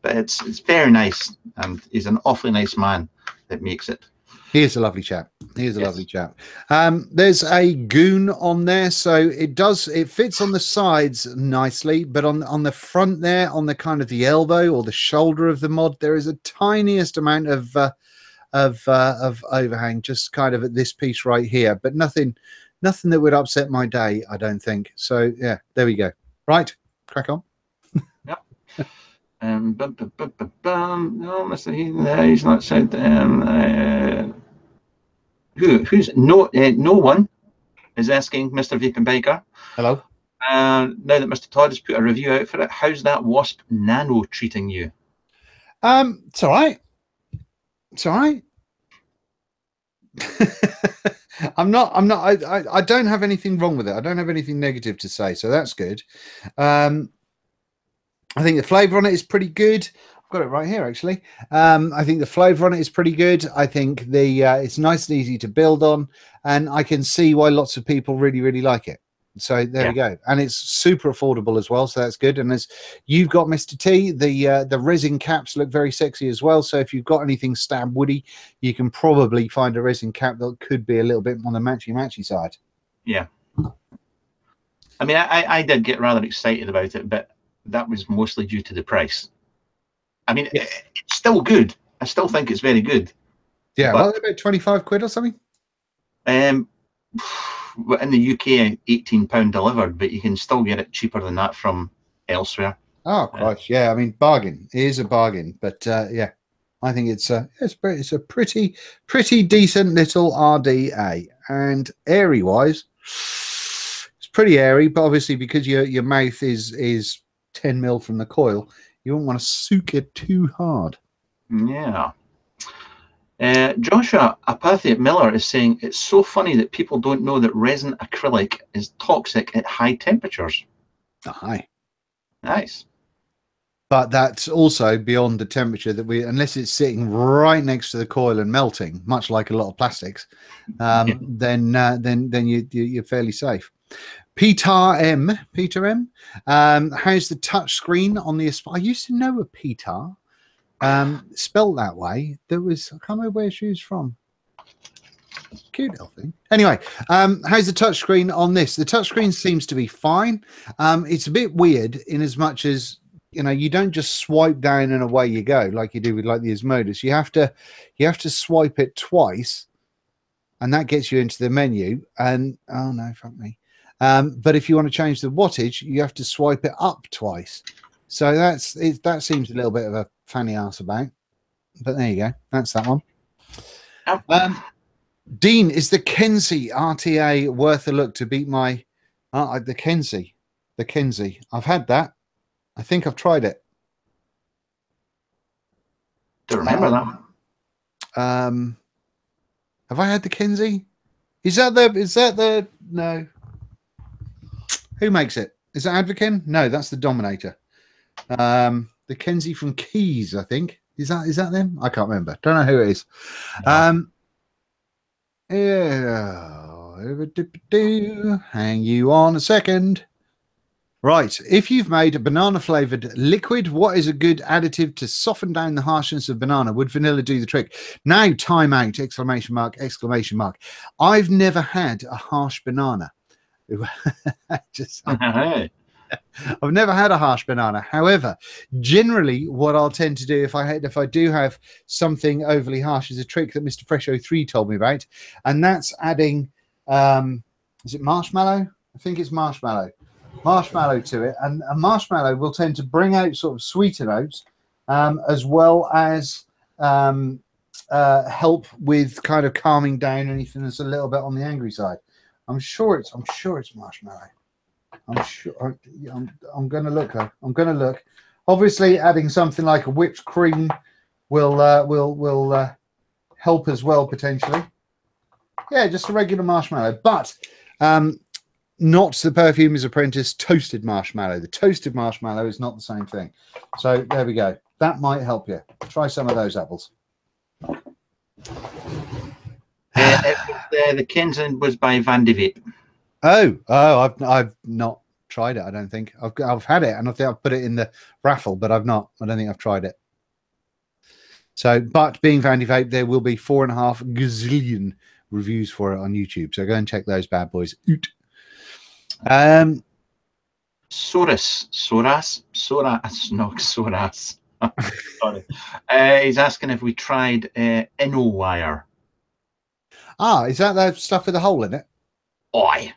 but it's very nice, and he's an awfully nice man that makes it. He is a lovely chap. He is a lovely chap. There's a goon on there, so it fits on the sides nicely, but on the front there, on the kind of the elbow or the shoulder of the mod, there is a tiniest amount of overhang, just kind of at this piece right here, but nothing that would upset my day, I don't think. So yeah, there we go. Right, crack on. Yep. No, Mr. Heathen, he's not said. Who's no one is asking Mr. Vaping Biker. Hello. Now that Mr. Todd has put a review out for it, how's that Wasp Nano treating you? It's all right. It's all right. I don't have anything wrong with it. I don't have anything negative to say, so that's good. I think the flavor on it is pretty good. I've got it right here, actually. I think the flavor on it is pretty good. I think it's nice and easy to build on, and I can see why lots of people really, really like it. So there we go. And it's super affordable as well, so that's good. And as you've got, Mr. T, the resin caps look very sexy as well. So if you've got anything stab woody, you can probably find a resin cap that could be a little bit on the matchy side. Yeah. I mean, I did get rather excited about it, but that was mostly due to the price. I mean, it's still good. I still think it's very good. Yeah, but, about 25 quid or something? In the UK, £18 delivered, but you can still get it cheaper than that from elsewhere. Oh, gosh, yeah. I mean, bargain. It is a bargain, but yeah, I think it's a pretty decent little RDA. And airy wise, it's pretty airy, but obviously because your mouth is 10 mil from the coil, you won't want to soak it too hard. Yeah. Joshua Apathia Miller is saying it's so funny that people don't know that resin acrylic is toxic at high temperatures. Aye. Nice. But that's also beyond the temperature that unless it's sitting right next to the coil and melting, much like a lot of plastics, then you're fairly safe. Peter M. How's the touch screen on the? I used to know a Peter, spelled that way. I can't remember where she was from. Cute little thing. Anyway, how's the touchscreen on this? The touchscreen seems to be fine. It's a bit weird in as much as, you know, you don't just swipe down and away you go like you do with like the Osmodus. You have to swipe it twice, and that gets you into the menu. And oh no, fuck me. But if you want to change the wattage, you have to swipe it up twice. So that seems a little bit of a fanny ass about. But there you go. That's that one. Dean, is the Kenzie RTA worth a look to beat my the Kenzie? The Kenzie. I've had that. I think I've tried it. Don't remember that. Have I had the Kenzie? Is that the no? Who makes it? Is that Advocain? No, that's the Dominator. The Kenzie from Keys, I think. Is that them? I can't remember. Don't know who it is. No. Hang you on a second. Right. If you've made a banana flavored liquid, what is a good additive to soften down the harshness of banana? Would vanilla do the trick? Now, time out! Exclamation mark! Exclamation mark! I've never had a harsh banana. I've never had a harsh banana. However, generally what I'll tend to do if I do have something overly harsh is a trick that Mr. Fresh03 told me about, and that's adding is it marshmallow? I think it's marshmallow to it, and a marshmallow will tend to bring out sort of sweeter notes, as well as help with kind of calming down anything that's a little bit on the angry side. I'm sure it's marshmallow. I'm going to look though. I'm going to look. Obviously, adding something like a whipped cream will help as well potentially. Yeah, just a regular marshmallow, but not the Perfumer's Apprentice toasted marshmallow. The toasted marshmallow is not the same thing. So there we go. That might help you. Try some of those apples. The Kenzen was by Van de Vape. Oh, I've not tried it. I don't think I've had it, and I think I've put it in the raffle, but I've not. I don't think I've tried it. So, but being Van de Vape, there will be 4.5 gazillion reviews for it on YouTube. So go and check those bad boys out. Soras. Sorry. He's asking if we tried InnoWire. Ah, is that the stuff with a hole in it? Aye.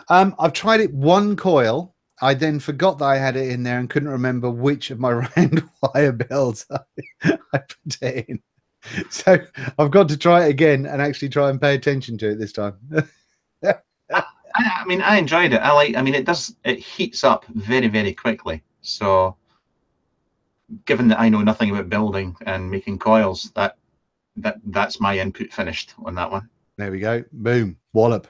I've tried it one coil. I then forgot that I had it in there and couldn't remember which of my round wire belts I put it in. So I've got to try it again and actually try and pay attention to it this time. I mean, I enjoyed it. It heats up very, very quickly. So given that I know nothing about building and making coils, that's my input finished on that one. There we go. Boom. Wallop.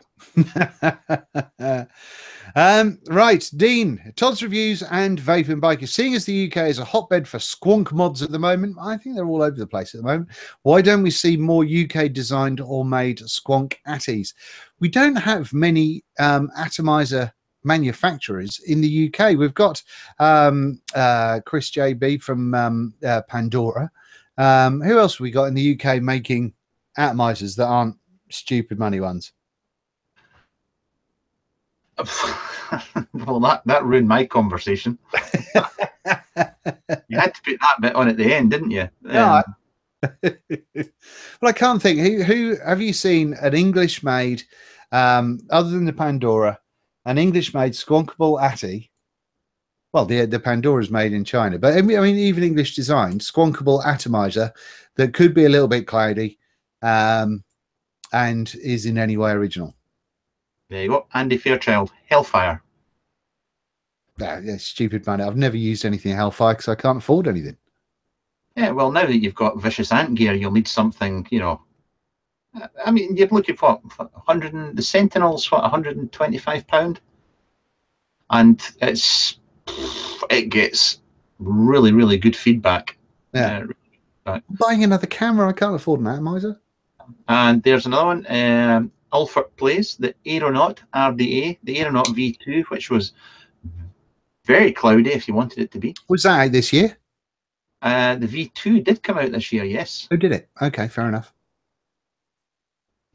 Right, Dean, Todd's reviews and Vaping Bikers. Seeing as the UK is a hotbed for squonk mods at the moment, I think they're all over the place at the moment. Why don't we see more UK designed or made squonk atties? We don't have many atomizer manufacturers in the UK. We've got Chris JB from Pandora. Who else have we got in the UK making atomizers that aren't stupid money ones? Well, that ruined my conversation. You had to put that bit on at the end, didn't you? No. Well, I can't think. Who have you seen an English made, other than the Pandora, an English made squonkable atty? Well, the Pandora is made in China, but I mean, even English designed squonkable atomizer that could be a little bit cloudy, and is in any way original. There you go. Andy Fairchild, Hellfire. Yeah, stupid money. I've never used anything Hellfire because I can't afford anything. Yeah, well, now that you've got Vicious Ant gear, you'll need something, you know. I mean, you're looking for 100, the Sentinel's what, £125? and it gets really, really good feedback. Yeah. Buying another camera, I can't afford an atomizer. And there's another one, Alfred Plays, the Aeronaut RDA, the Aeronaut V2, which was very cloudy if you wanted it to be. Was that out this year? The V2 did come out this year, yes. Oh, did it? Okay, fair enough.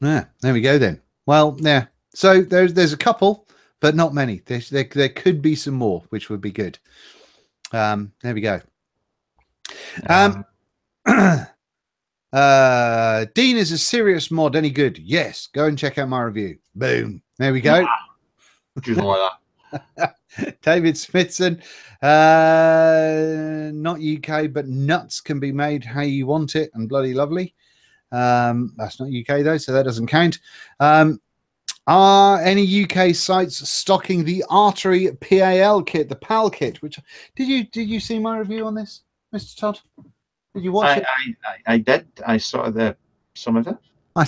Yeah, there we go then. Well, yeah. So there's a couple, but not many. There could be some more, which would be good. There we go. Dean is a serious mod. Any good? Yes. Go and check out my review. Boom. There we go. Just like that. David Smithson, not UK, but nuts can be made how you want it, and bloody lovely. That's not UK though, so that doesn't count. Are any UK sites stocking the Artery PAL kit, the PAL kit? Which did you see my review on this, Mr. Todd? Did you watch it? I did. I saw some of it. I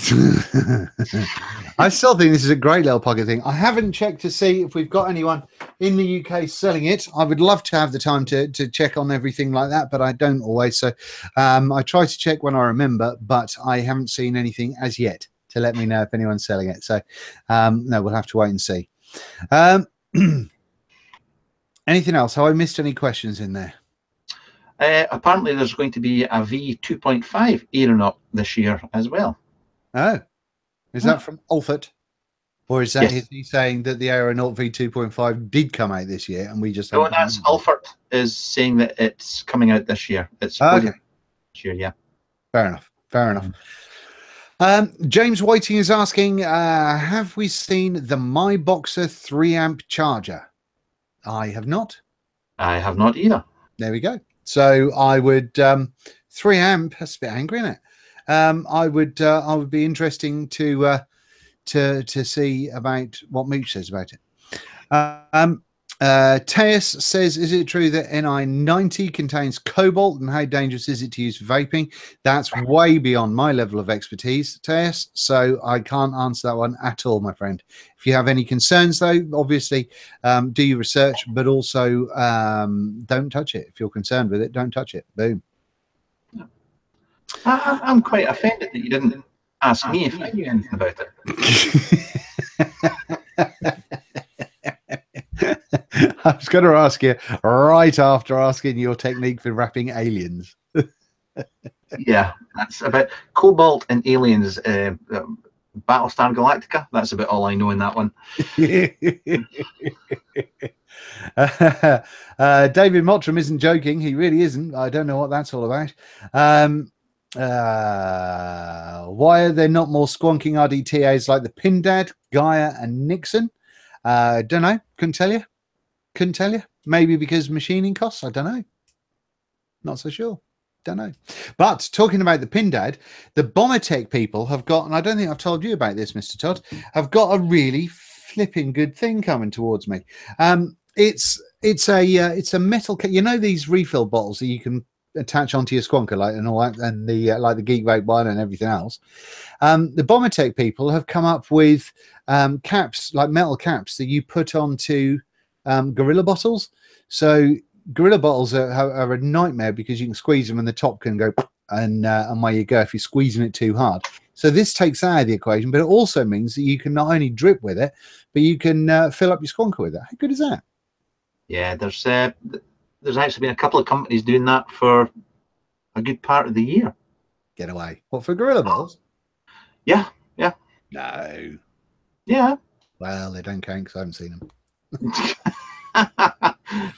still think this is a great little pocket thing. I haven't checked to see if we've got anyone in the UK selling it. I would love to have the time to check on everything like that, but I don't always. So I try to check when I remember, but I haven't seen anything as yet to let me know if anyone's selling it. So no, we'll have to wait and see. Anything else? Have I missed any questions in there? Apparently there's going to be a V2.5 Aeronaut this year as well. Oh, is that from Alfred? Or is that he saying that the Aeronaut V2.5 did come out this year and we just... No, that's Alfred is saying that it's coming out this year. It's this year, yeah. Fair enough. Fair enough. James Whiting is asking, have we seen the MyBoxer 3-amp charger? I have not. I have not either. There we go. So I would 3-amp. That's a bit angry, isn't it? I would be interesting to see about what Mooch says about it. Teus says, is it true that NI90 contains cobalt, and how dangerous is it to use for vaping? That's way beyond my level of expertise, Teus, so I can't answer that one at all, my friend. If you have any concerns, though, obviously do your research, but also don't touch it. If you're concerned with it, don't touch it. Boom. I'm quite offended that you didn't ask me if I knew anything about it. I was going to ask you right after asking your technique for wrapping aliens. Yeah, that's about Cobalt and Aliens, Battlestar Galactica. That's about all I know in that one. David Mottram isn't joking. He really isn't. I don't know what that's all about. Why are there not more squonking RDTAs like the Pindad, Gaia, and Nixon? Don't know. Couldn't tell you. Couldn't tell you. Maybe because machining costs. I don't know. Not so sure. Don't know. But talking about the Pindad, the Bomatech people have got, and I don't think I've told you about this, Mr. Todd, have got a really flipping good thing coming towards me. It's a metal. You know these refill bottles that you can attach onto your squonker, like and all that, and the like the Geek Vape one and everything else. The Bomatech people have come up with caps, like metal caps that you put onto Gorilla bottles. So Gorilla bottles are a nightmare because you can squeeze them and the top can go and away you go if you're squeezing it too hard. So this takes that out of the equation, but it also means that you can not only drip with it, but you can fill up your squonker with it. How good is that? Yeah, there's actually been a couple of companies doing that for a good part of the year. Get away. What, for Gorilla bottles? Yeah, yeah. No. Yeah. Well, they don't count because I haven't seen them.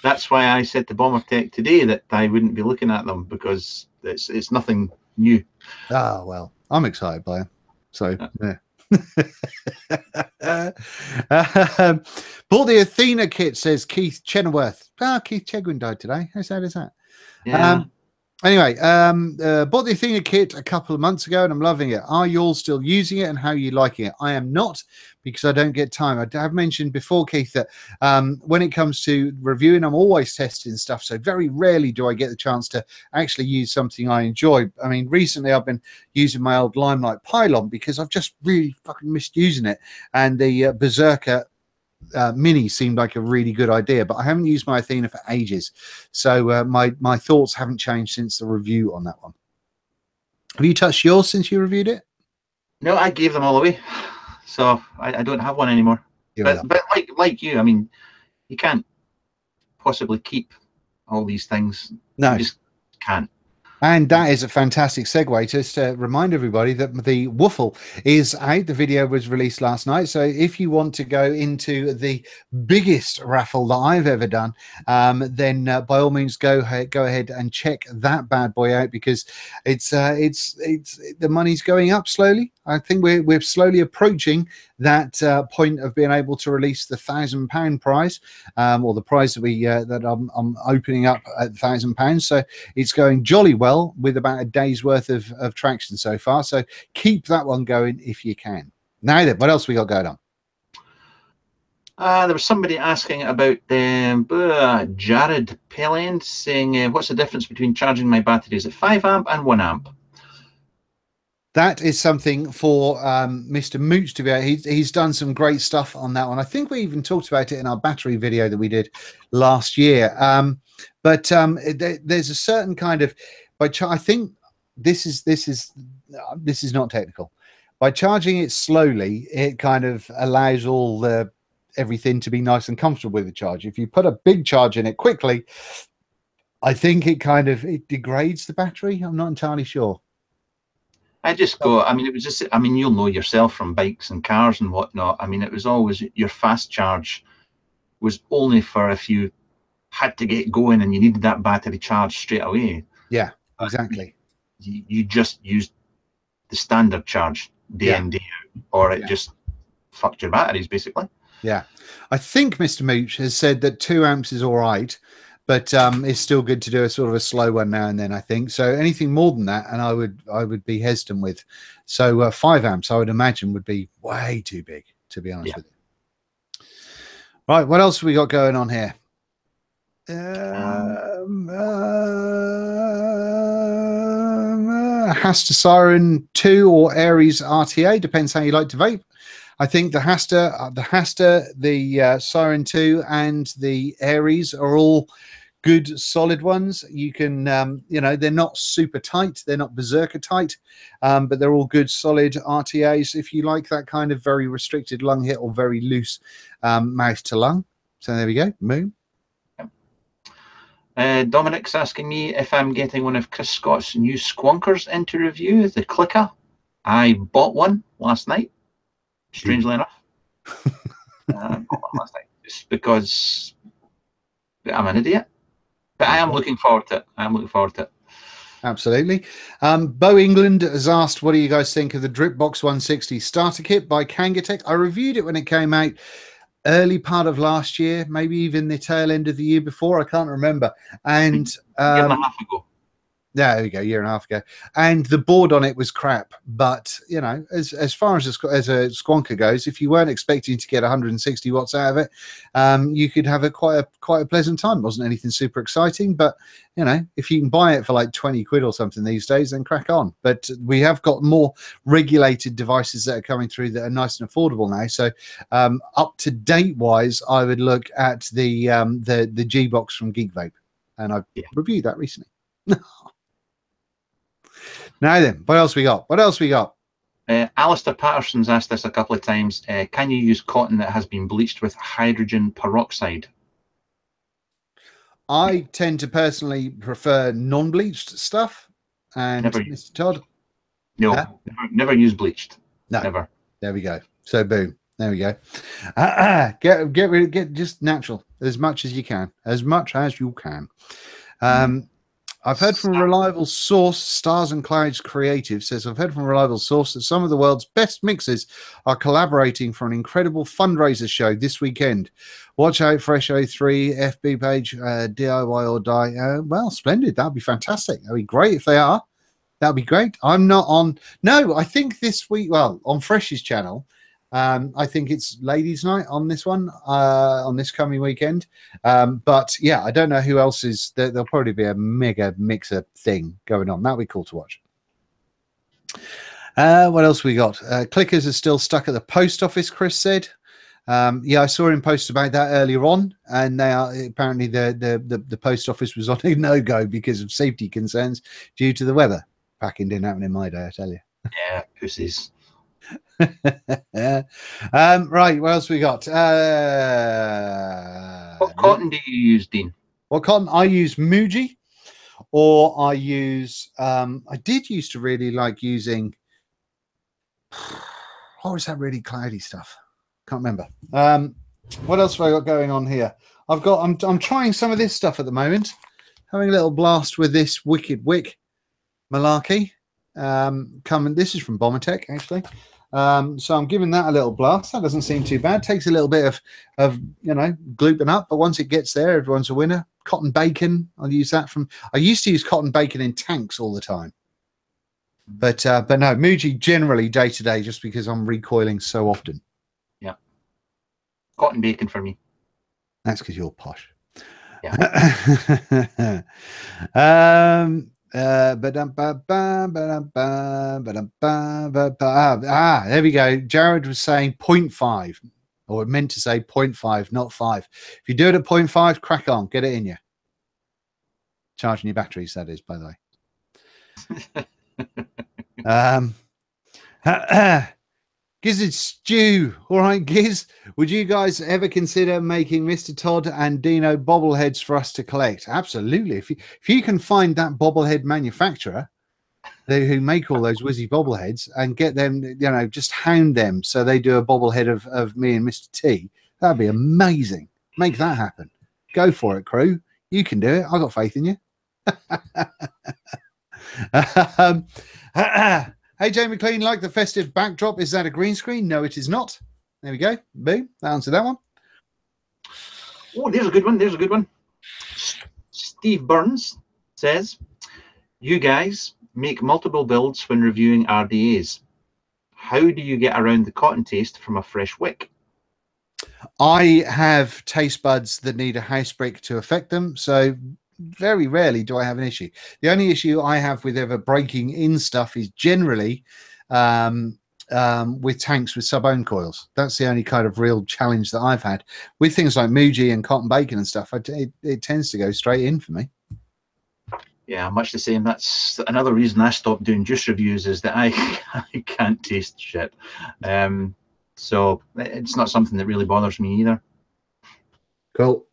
That's why I said to Bomatech today that I wouldn't be looking at them because it's nothing new. Ah, well, I'm excited by them. So, yeah. Bought the Athena kit, says Keith Chenoweth. Keith Chegwin died today. How sad is that? Yeah. Anyway, bought the Athena kit a couple of months ago and I'm loving it. Are you all still using it and how are you liking it? I am not, because I don't get time. I have mentioned before, Keith, that when it comes to reviewing, I'm always testing stuff. So very rarely do I get the chance to actually use something I enjoy. I mean, recently I've been using my old Limelight Pylon because I've just really fucking missed using it. And the Berserker Mini seemed like a really good idea, but I haven't used my Athena for ages, so my thoughts haven't changed since the review on that one. Have you touched yours since you reviewed it? No, I gave them all away, so I don't have one anymore. But like you, I mean, you can't possibly keep all these things. No, you just can't. And that is a fantastic segue just to remind everybody that the Woofle is out. The video was released last night. So if you want to go into the biggest raffle that I've ever done, then by all means go ahead and check that bad boy out, because it's the money's going up slowly. I think we're slowly approaching that point of being able to release the £1,000 prize, or the prize that that I'm opening up at £1,000. So it's going jolly well, with about a day's worth of traction so far. So keep that one going if you can. Now then, what else we got going on? There was somebody asking about Jared Pelland saying, what's the difference between charging my batteries at 5 amp and 1 amp? That is something for Mr. Mooch to be able. He's done some great stuff on that one. I think we even talked about it in our battery video that we did last year. But there's a certain kind of, I think this is not technical. By charging it slowly, it kind of allows everything to be nice and comfortable with the charge. If you put a big charge in it quickly, I think it degrades the battery. I'm not entirely sure. I just go, I mean, it was just, I mean, you'll know yourself from bikes and cars and whatnot. I mean, it was always your fast charge was only for if you had to get going and you needed that battery charged straight away. Yeah, exactly. You just used the standard charge day in, day out, or it just fucked your batteries, basically. Yeah. I think Mr. Mooch has said that 2 amps is all right, but it's still good to do a sort of a slow one now and then, I think. So anything more than that, and I would be hesitant with. So 5 amps, I would imagine, would be way too big, to be honest with you. Right, what else have we got going on here? Hasta Siren 2 or Aries RTA, depends how you like to vape. I think the Hasta, the Siren 2 and the Aries are all good, solid ones. You can, they're not super tight. They're not berserker tight, but they're all good, solid RTAs if you like that kind of very restricted lung hit or very loose mouth to lung. So there we go. Moon. Dominic's asking me if I'm getting one of Chris Scott's new squonkers into review, the Clicker. I bought one last night, strangely enough. Bought one last night just because I'm an idiot. But I am looking forward to it. Absolutely. Bo England has asked, what do you guys think of the Dripbox 160 starter kit by Kangatech? I reviewed it when it came out early part of last year, maybe even the tail end of the year before. I can't remember. And a year and a half ago. Yeah, there we go, year and a half ago. And the board on it was crap. But, you know, as far as a squonker goes, if you weren't expecting to get 160 watts out of it, you could have quite a pleasant time. It wasn't anything super exciting, but, you know, if you can buy it for like 20 quid or something these days, then crack on. But we have got more regulated devices that are coming through that are nice and affordable now. So up to date wise, I would look at the G box from Geek Vape, and I've reviewed that recently. Now then, what else we got? Alistair Patterson's asked this a couple of times. Can you use cotton that has been bleached with hydrogen peroxide? I tend to personally prefer non-bleached stuff. And Mr. Todd? No, never use bleached. No. Never. There we go. So boom. There we go. Get just natural as much as you can. As much as you can. I've heard from a reliable source, Stars and Clouds Creative says, I've heard from a reliable source that some of the world's best mixers are collaborating for an incredible fundraiser show this weekend. Watch out for SO3, FB page, DIY or Die. Well, splendid. That'd be fantastic. That'd be great if they are. That'd be great. I'm not on. No, I think this week, well, on Fresh's channel, I think it's ladies' night on this one, on this coming weekend. But yeah, I don't know who else is there. There'll probably be a mega mixer thing going on. That'll be cool to watch. What else we got? Clickers are still stuck at the post office, Chris said. Yeah, I saw him post about that earlier on, and they are apparently the post office was on a no-go because of safety concerns due to the weather. Packing didn't happen in my day, I tell you. Yeah, pussies. Yeah. Right, what else we got? What cotton do you use, Dean? What cotton? I use Muji, or I use I did used to really like using what was that really cloudy stuff? Can't remember. What else have I got going on here? I'm trying some of this stuff at the moment. Having a little blast with this Wicked Wick malarkey. This is from Bombertech, actually. So I'm giving that a little blast. That doesn't seem too bad. Takes a little bit of glooping up, but once it gets there, everyone's a winner. Cotton bacon, I'll use that from. I used to use cotton bacon in tanks all the time, but no, Muji generally day to day, just because I'm recoiling so often. Yeah, cotton bacon for me. That's because you're posh. Yeah. There we go. Jared was saying 0.5, or it meant to say 0.5, not 5. If you do it at 0.5, crack on, get it in you. Charging your batteries, that is, by the way. Gizzard Stew. All right, Giz, would you guys ever consider making Mr. Todd and Dino bobbleheads for us to collect? Absolutely. If you can find that bobblehead manufacturer who make all those whizzy bobbleheads and get them, just hound them so they do a bobblehead of me and Mr. T, that'd be amazing. Make that happen. Go for it, crew. You can do it. I got faith in you. Hey, Jamie Clean, like the festive backdrop. Is that a green screen? No, it is not. There we go. Boom. That answered that one. Oh, there's a good one. There's a good one. Steve Burns says, you guys make multiple builds when reviewing RDAs. How do you get around the cotton taste from a fresh wick? I have taste buds that need a house brick to affect them. So very rarely do I have an issue. The only issue I have with ever breaking in stuff is generally with tanks with sub-ohm coils. That's the only kind of real challenge that I've had. With things like Muji and cotton bacon and stuff, it tends to go straight in for me. Yeah, much the same. That's another reason I stopped doing juice reviews, is that I can't taste shit. So it's not something that really bothers me either. Cool.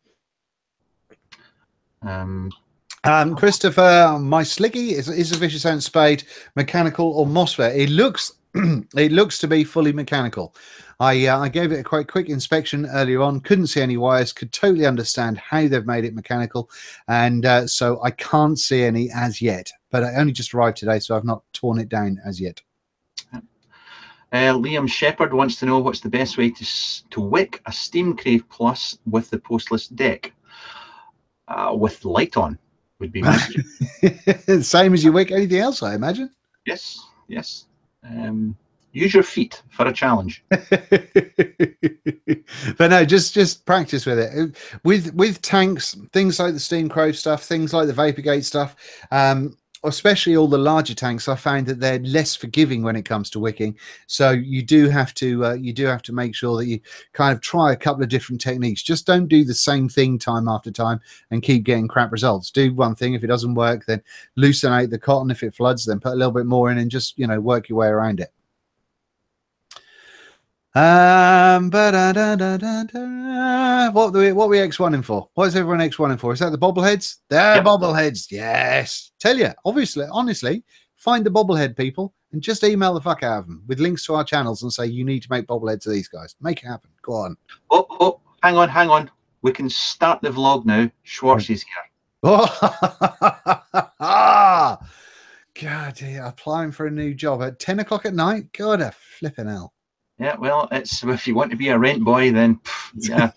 Christopher, my slicky is a vicious ounce Spade mechanical or MOSFET? It looks it looks to be fully mechanical. I gave it a quite quick inspection earlier on, couldn't see any wires, could totally understand how they've made it mechanical, and so I can't see any as yet, but I only just arrived today, so I've not torn it down as yet. Liam Shepherd wants to know what's the best way to wick a Steam Crave Plus with the postless deck. With light on would be my suggestion. Same as you wick anything else, I imagine. Yes, yes. Use your feet for a challenge. But no, just practice with it. With tanks, things like the Steam Crave stuff, things like the Vaporgate stuff, especially all the larger tanks, I found that they're less forgiving when it comes to wicking. So you do have to make sure that you kind of try a couple of different techniques. Just don't do the same thing time after time and keep getting crap results. Do one thing. If it doesn't work, then loosen out the cotton. If it floods, then put a little bit more in and just work your way around it. What are we X1ing for? What is everyone X1ing for? Is that the bobbleheads? They're Yep. bobbleheads. Yes. Tell you, honestly, find the bobblehead people and just email the fuck out of them with links to our channels and say you need to make bobbleheads of these guys. Make it happen. Go on. Oh, hang on. We can start the vlog now. Schwartz is here. God, yeah, applying for a new job at 10 o'clock at night. God, a flipping hell. Yeah, well, it's if you want to be a rent boy, then yeah.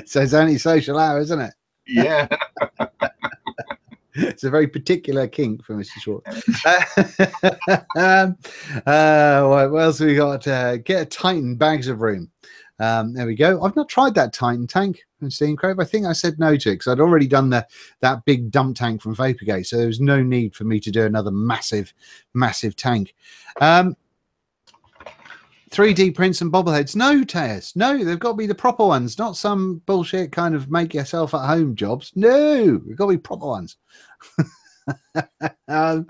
So it's only social hour, isn't it? Yeah. It's a very particular kink for Mr. Schwartz. What else have we got? Get a Titan bags of room. There we go. I've not tried that Titan tank from Steam Crave. I think I said no to it because I'd already done that big dump tank from Vaporgate, so there was no need for me to do another massive tank. 3D prints and bobbleheads. No, Tears. No, they've got to be the proper ones, not some bullshit kind of make yourself at home jobs. No, they've got to be proper ones. Oh,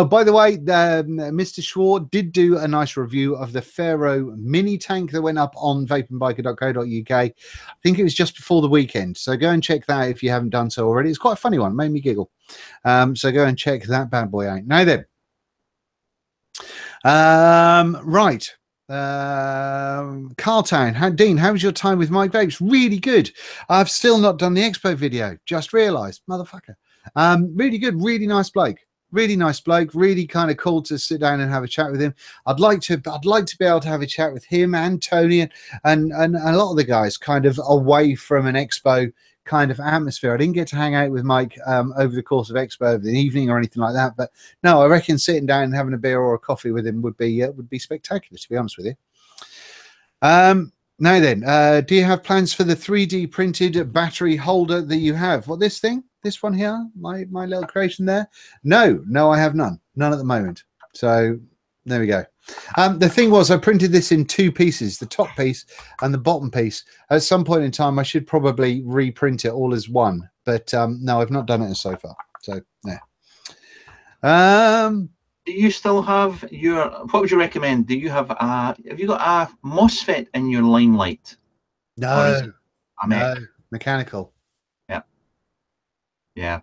by the way, Mr. Schwartz did do a nice review of the Pharaoh mini tank that went up on vapingbiker.co.uk. I think it was just before the weekend. So go and check that if you haven't done so already. It's quite a funny one. It made me giggle. So go and check that bad boy out. Now then. Right. Carltown, Dean, how was your time with Mike Vapes? Really good. I've still not done the expo video. Just realized, motherfucker. Really good, really nice bloke. Really nice bloke. Really kind of cool to sit down and have a chat with him. I'd like to be able to have a chat with him and Tony and a lot of the guys kind of away from an expo kind of atmosphere. I didn't get to hang out with Mike over the course of expo over the evening or anything like that, but no, I reckon sitting down and having a beer or a coffee with him would be spectacular, to be honest with you. Now then, do you have plans for the 3D printed battery holder that you have? What, this thing, this one here, my little creation there? No, I have none at the moment. So there we go. The thing was, I printed this in two pieces, the top piece and the bottom piece. At some point in time, I should probably reprint it all as one, but no, I've not done it so far. So yeah. Do you still have your? What would you recommend? Do you have you got a MOSFET in your Limelight? No, mechanical. Yeah.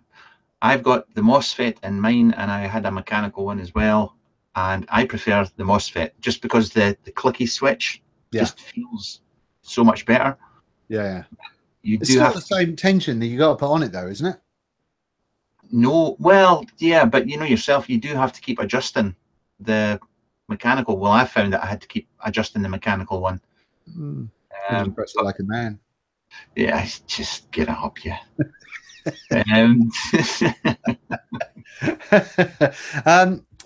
I've got the MOSFET in mine, and I had a mechanical one as well. And I prefer the MOSFET just because the clicky switch just feels so much better. Yeah. It's still the same tension that you got to put on it, though, isn't it? No, well, yeah, but you know yourself, you do have to keep adjusting the mechanical. Well, I found that I had to keep adjusting the mechanical one. Press it like a man. Yeah, just get it up, yeah.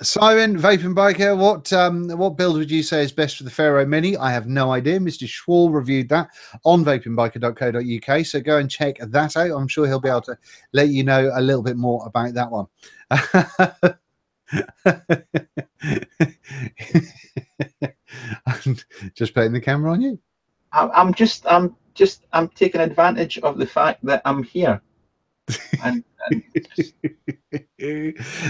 Siren, Vaping Biker, what build would you say is best for the Pharaoh Mini? I have no idea. Mr. Schwall reviewed that on vapingbiker.co.uk, so go and check that out. I'm sure he'll be able to let you know a little bit more about that one. I'm just putting the camera on you. I'm taking advantage of the fact that I'm here. And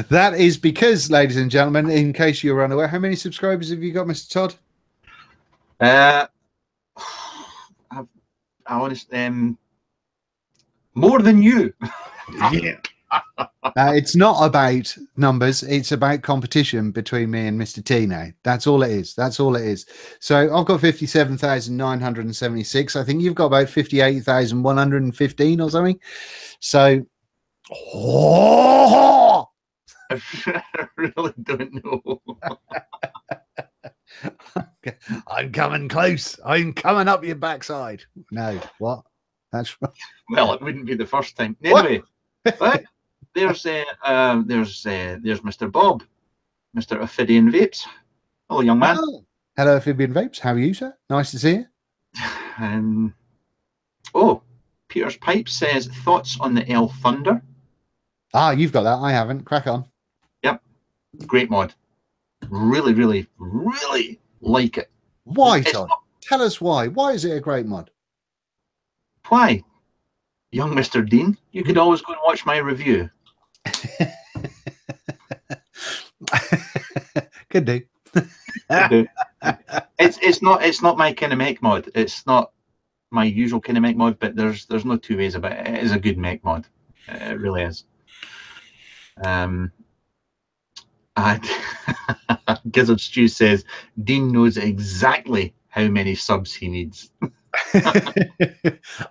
that is because, ladies and gentlemen, in case you're unaware, how many subscribers have you got, Mr. Todd? More than you. Yeah. It's not about numbers, it's about competition between me and Mr. T now. That's all it is. So I've got 57,976. I think you've got about 58,115 or something. So I really don't know. I'm coming close. I'm coming up your backside. No, what? That's right. Well, it wouldn't be the first time. Anyway, right? There's Mr. Bob, Mr. Ophidian Vapes. Hello, young man. Hello, Ophidian Vapes. How are you, sir? Nice to see you. Peter's Pipe says thoughts on the L Thunder. You've got that. I haven't. Crack on. Yep, great mod. Really, really, really like it. Why, Todd? Tell us why. Why is it a great mod? Why, young Mr. Dean? You could always go and watch my review. Could do. It's not my kind of mech mod. It's not my usual kind of mech mod, but there's no two ways about it. It is a good mech mod. It really is. Gizzard Stew says Dean knows exactly how many subs he needs.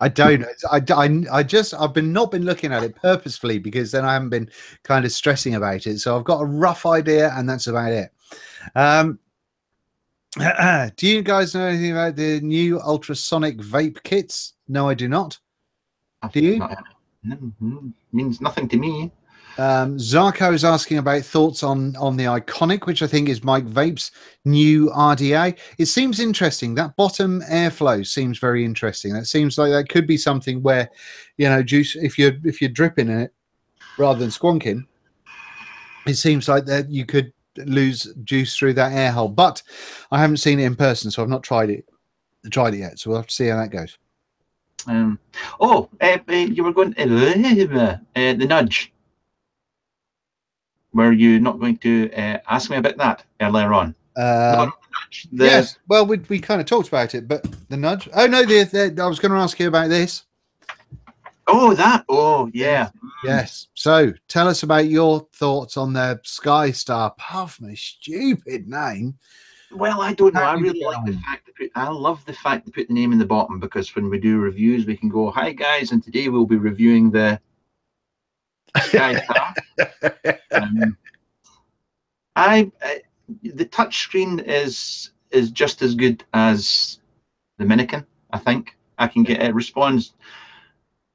I don't. I've not been looking at it purposefully because then I haven't been kind of stressing about it. So I've got a rough idea, and that's about it. Do you guys know anything about the new ultrasonic vape kits? No, I do not. Do you? Means nothing to me. Zarko is asking about thoughts on the Iconic, which I think is Mike Vape's new RDA. It seems interesting. That bottom airflow seems very interesting. That seems like that could be something where, you know, juice, if you're dripping in it rather than squonking, it seems like that you could lose juice through that air hole. But I haven't seen it in person, so I've not tried it yet. So we'll have to see how that goes. You were going the nudge. Were you not going to ask me about that earlier on? Yes. Well, we kind of talked about it, but the nudge. Oh no, I was going to ask you about this. Oh, that. Oh, yeah. Yes. So tell us about your thoughts on the Sky Star. Apart from a stupid name. Well, I don't know. I really like the fact that I love the fact they put the name in the bottom, because when we do reviews, we can go, "Hi guys, and today we'll be reviewing the Sky Star." The touchscreen is just as good as the Minikin. I think I can get it. Responds.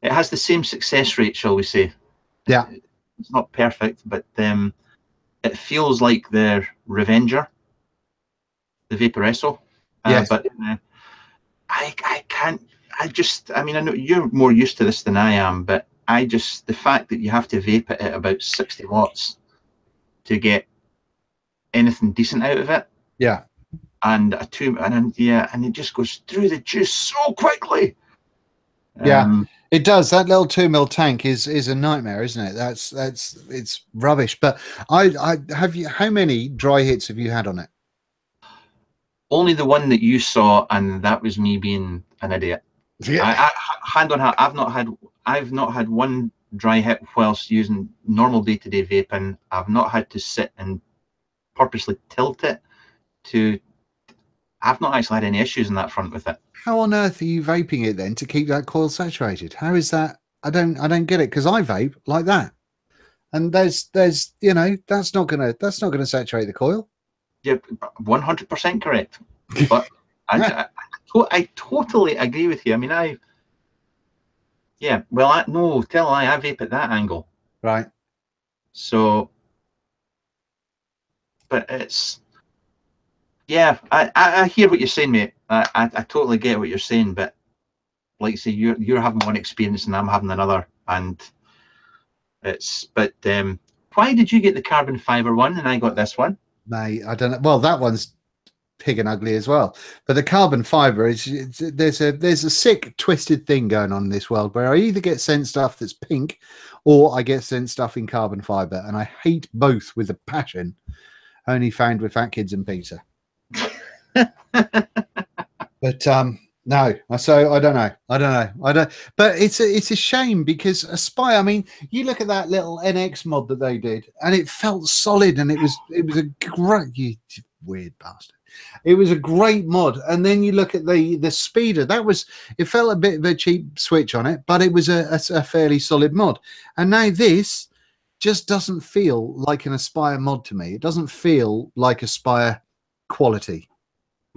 It has the same success rate, shall we say? Yeah. It's not perfect, but it feels like the Revenger, the Vaporesso. Yes. But I can't. I mean, I know you're more used to this than I am, but the fact that you have to vape it at about 60 watts to get anything decent out of it. Yeah. And and it just goes through the juice so quickly. Yeah, it does. That little 2 mil tank is a nightmare, isn't it? It's rubbish. But I have you. How many dry hits have you had on it? Only the one that you saw, and that was me being an idiot. Yeah. Hand on heart, I've not had one dry hit whilst using normal day-to-day vaping. I've not had to sit and purposely tilt it to. I've not actually had any issues in that front with it. How on earth are you vaping it then to keep that coil saturated? How is that? I don't get it, because I vape like that, and there's that's not gonna saturate the coil. Yeah, 100% correct. But I totally agree with you. I mean, I vape at that angle. Right. So, but it's, yeah, I hear what you're saying, mate. I totally get what you're saying, but like you say, you're having one experience and I'm having another, and but why did you get the carbon fiber one and I got this one? Mate, I don't know. Well, that one's pig and ugly as well, but the carbon fiber there's a sick twisted thing going on in this world where I either get sent stuff that's pink or I get sent stuff in carbon fiber, and I hate both with a passion, only found with fat kids and pizza. But no, so I don't know. But it's a shame, because Aspire, I mean, you look at that little NX mod that they did and it felt solid, and it was a great, you weird bastard. It was a great mod. And then you look at the speeder, it felt a bit of a cheap switch on it, but it was a fairly solid mod. And now this just doesn't feel like an Aspire mod to me. It doesn't feel like Aspire quality.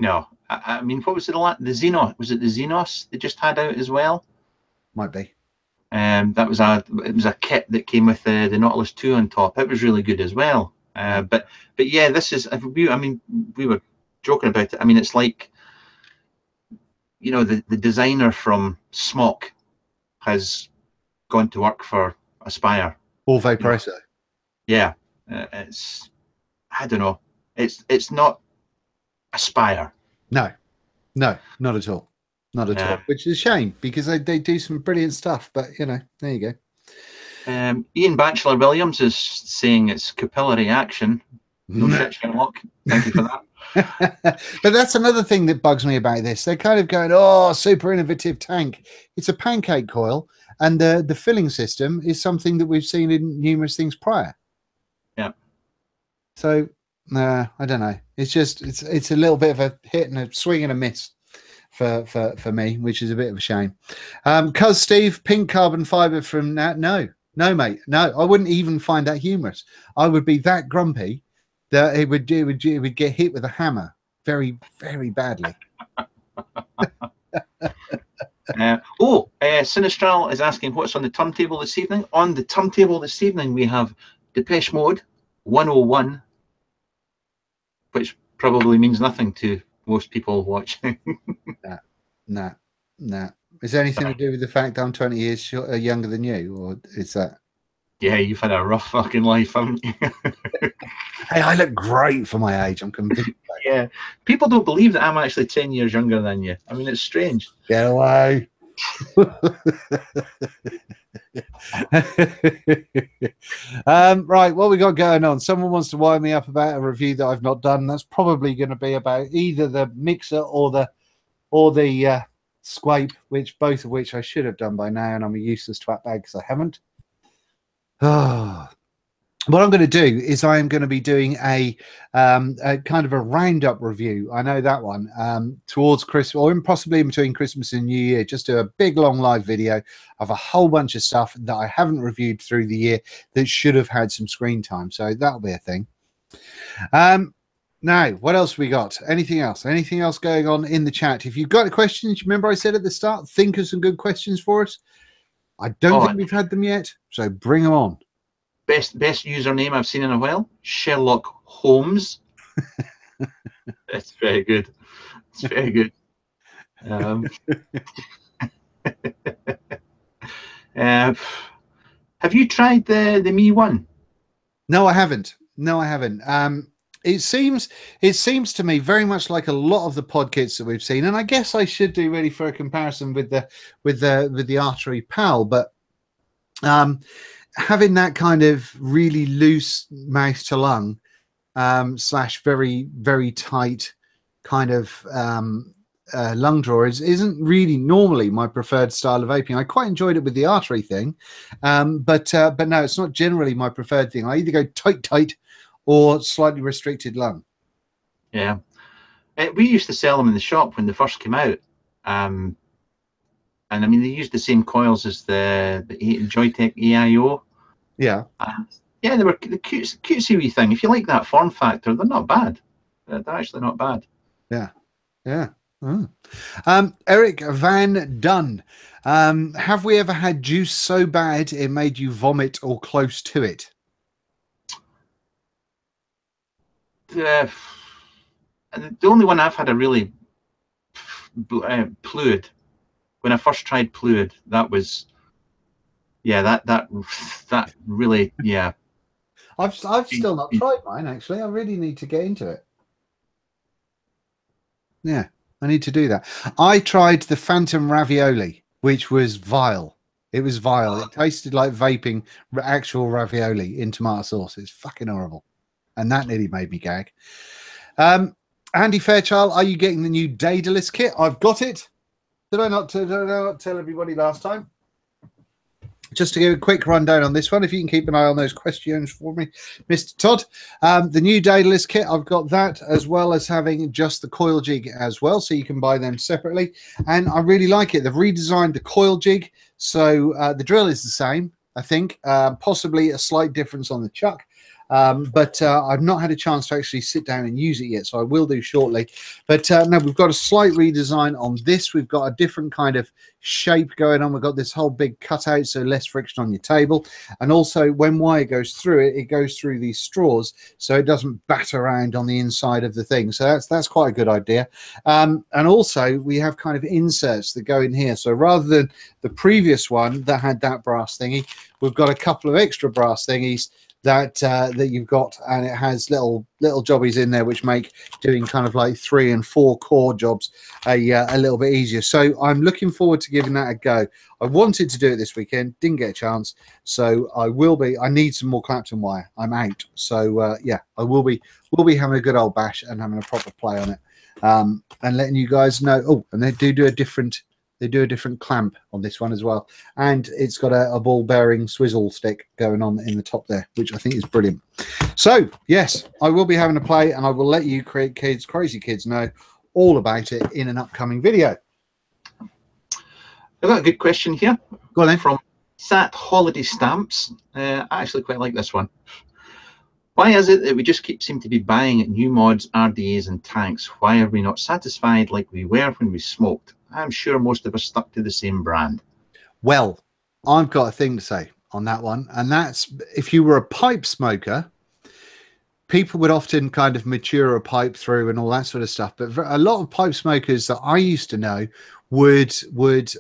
No, I mean, what was it? The Xenos, was it the Xenos they just had out as well? Might be. It was a kit that came with the Nautilus 2 on top. It was really good as well. But yeah, this is. I mean, we were joking about it. I mean, it's like, the designer from Smock has gone to work for Aspire. Or Vaporesso. Yeah, it's. I don't know. It's not Aspire. No, not at all. Not at all. Which is a shame, because they do some brilliant stuff. But there you go. Ian Batchelor Williams is saying it's capillary action. No shit, Sherlock. Thank you for that. But that's another thing that bugs me about this. They're kind of going, "Oh, super innovative tank." It's a pancake coil, and the filling system is something that we've seen in numerous things prior. Yeah. So, I don't know. It's just it's a little bit of a hit and a swing and a miss for me, which is a bit of a shame. Cuz Steve, pink carbon fiber from that? No, mate, no. I wouldn't even find that humorous. I would be that grumpy that it would get hit with a hammer very, very badly. Sinistral is asking what's on the turntable this evening. On the turntable this evening, we have Depeche Mode 101, which probably means nothing to most people watching. Nah. Is there anything to do with the fact I'm 20 years younger than you, or is that? Yeah, you've had a rough fucking life, haven't you? Hey, I look great for my age. I'm convinced. Yeah, people don't believe that I'm actually 10 years younger than you. I mean, it's strange. Get away. Right, what we got going on? Someone wants to wire me up about a review that I've not done. That's probably going to be about either the mixer or the Squape, which both of which I should have done by now, and I'm a useless twat bag because I haven't. What I'm going to do is I am going to be doing a kind of a roundup review. I know that one towards Christmas, or possibly in between Christmas and New Year. Just do a big long live video of a whole bunch of stuff that I haven't reviewed through the year that should have had some screen time. So that'll be a thing. Now, what else we got? Anything else? Anything else going on in the chat? If you've got questions, remember I said at the start, think of some good questions for us. I don't think we've had them yet, so bring them on. Best username I've seen in a while, Sherlock Holmes. It's very good. It's very good. Have you tried the Mi One? No, I haven't. No, I haven't. It seems to me very much like a lot of the pod kits that we've seen, and I guess I should do really for a comparison with the Artery Pal, but having that kind of really loose mouth to lung slash very, very tight kind of lung drawer isn't really normally my preferred style of vaping. I quite enjoyed it with the Artery thing, but no, it's not generally my preferred thing. I either go tight or slightly restricted lung. Yeah, we used to sell them in the shop when they first came out, and I mean they used the same coils as the Joytech AIO. Yeah. Yeah, they were the cutesy wee thing. If you like that form factor, they're not bad. They're actually not bad. Yeah, yeah. Eric Van Dunn, have we ever had juice so bad it made you vomit or close to it? The only one I've had a really Fluid. When I first tried Fluid, that was, yeah, that really, yeah. I've still not tried mine, actually. I really need to get into it. Yeah, I need to do that. I tried the Phantom Ravioli, which was vile. It was vile. It tasted like vaping actual ravioli in tomato sauce. It's fucking horrible. And that nearly made me gag. Andy Fairchild, are you getting the new Daedalus kit? I've got it. Did I not tell everybody last time? Just to give a quick rundown on this one, if you can keep an eye on those questions for me, Mr. Todd. The new Daedalus kit, I've got that, as well as having just the coil jig as well, so you can buy them separately. And I really like it. They've redesigned the coil jig, so the drill is the same, I think. Possibly a slight difference on the chuck. But I've not had a chance to actually sit down and use it yet, so I will do shortly. But no, we've got a slight redesign on this. We've got a different kind of shape going on. We've got this whole big cutout, so less friction on your table. And also, when wire goes through it, it goes through these straws, so it doesn't bat around on the inside of the thing. So that's quite a good idea. And also, we have kind of inserts that go in here. So rather than the previous one that had that brass thingy, we've got a couple of extra brass thingies that you've got, and it has little jobbies in there which make doing kind of like 3 and 4 core jobs a little bit easier. So I'm looking forward to giving that a go. I wanted to do it this weekend, didn't get a chance, so I will be. I need some more Clapton wire. I'm out, so yeah, we'll be having a good old bash and having a proper play on it, and letting you guys know. Oh, and they do a different. They do a different clamp on this one as well. And it's got a ball bearing swizzle stick going on in the top there, which I think is brilliant. So, yes, I will be having a play, and I will let you crazy kids know all about it in an upcoming video. I've got a good question here. Go on then. From Sat Holiday Stamps. I actually quite like this one. Why is it that we just seem to be buying new mods, RDAs and tanks? Why are we not satisfied like we were when we smoked? I'm sure most of us stuck to the same brand. Well, I've got a thing to say on that one, and that's if you were a pipe smoker, people would often kind of mature a pipe through and all that sort of stuff. But a lot of pipe smokers that I used to know would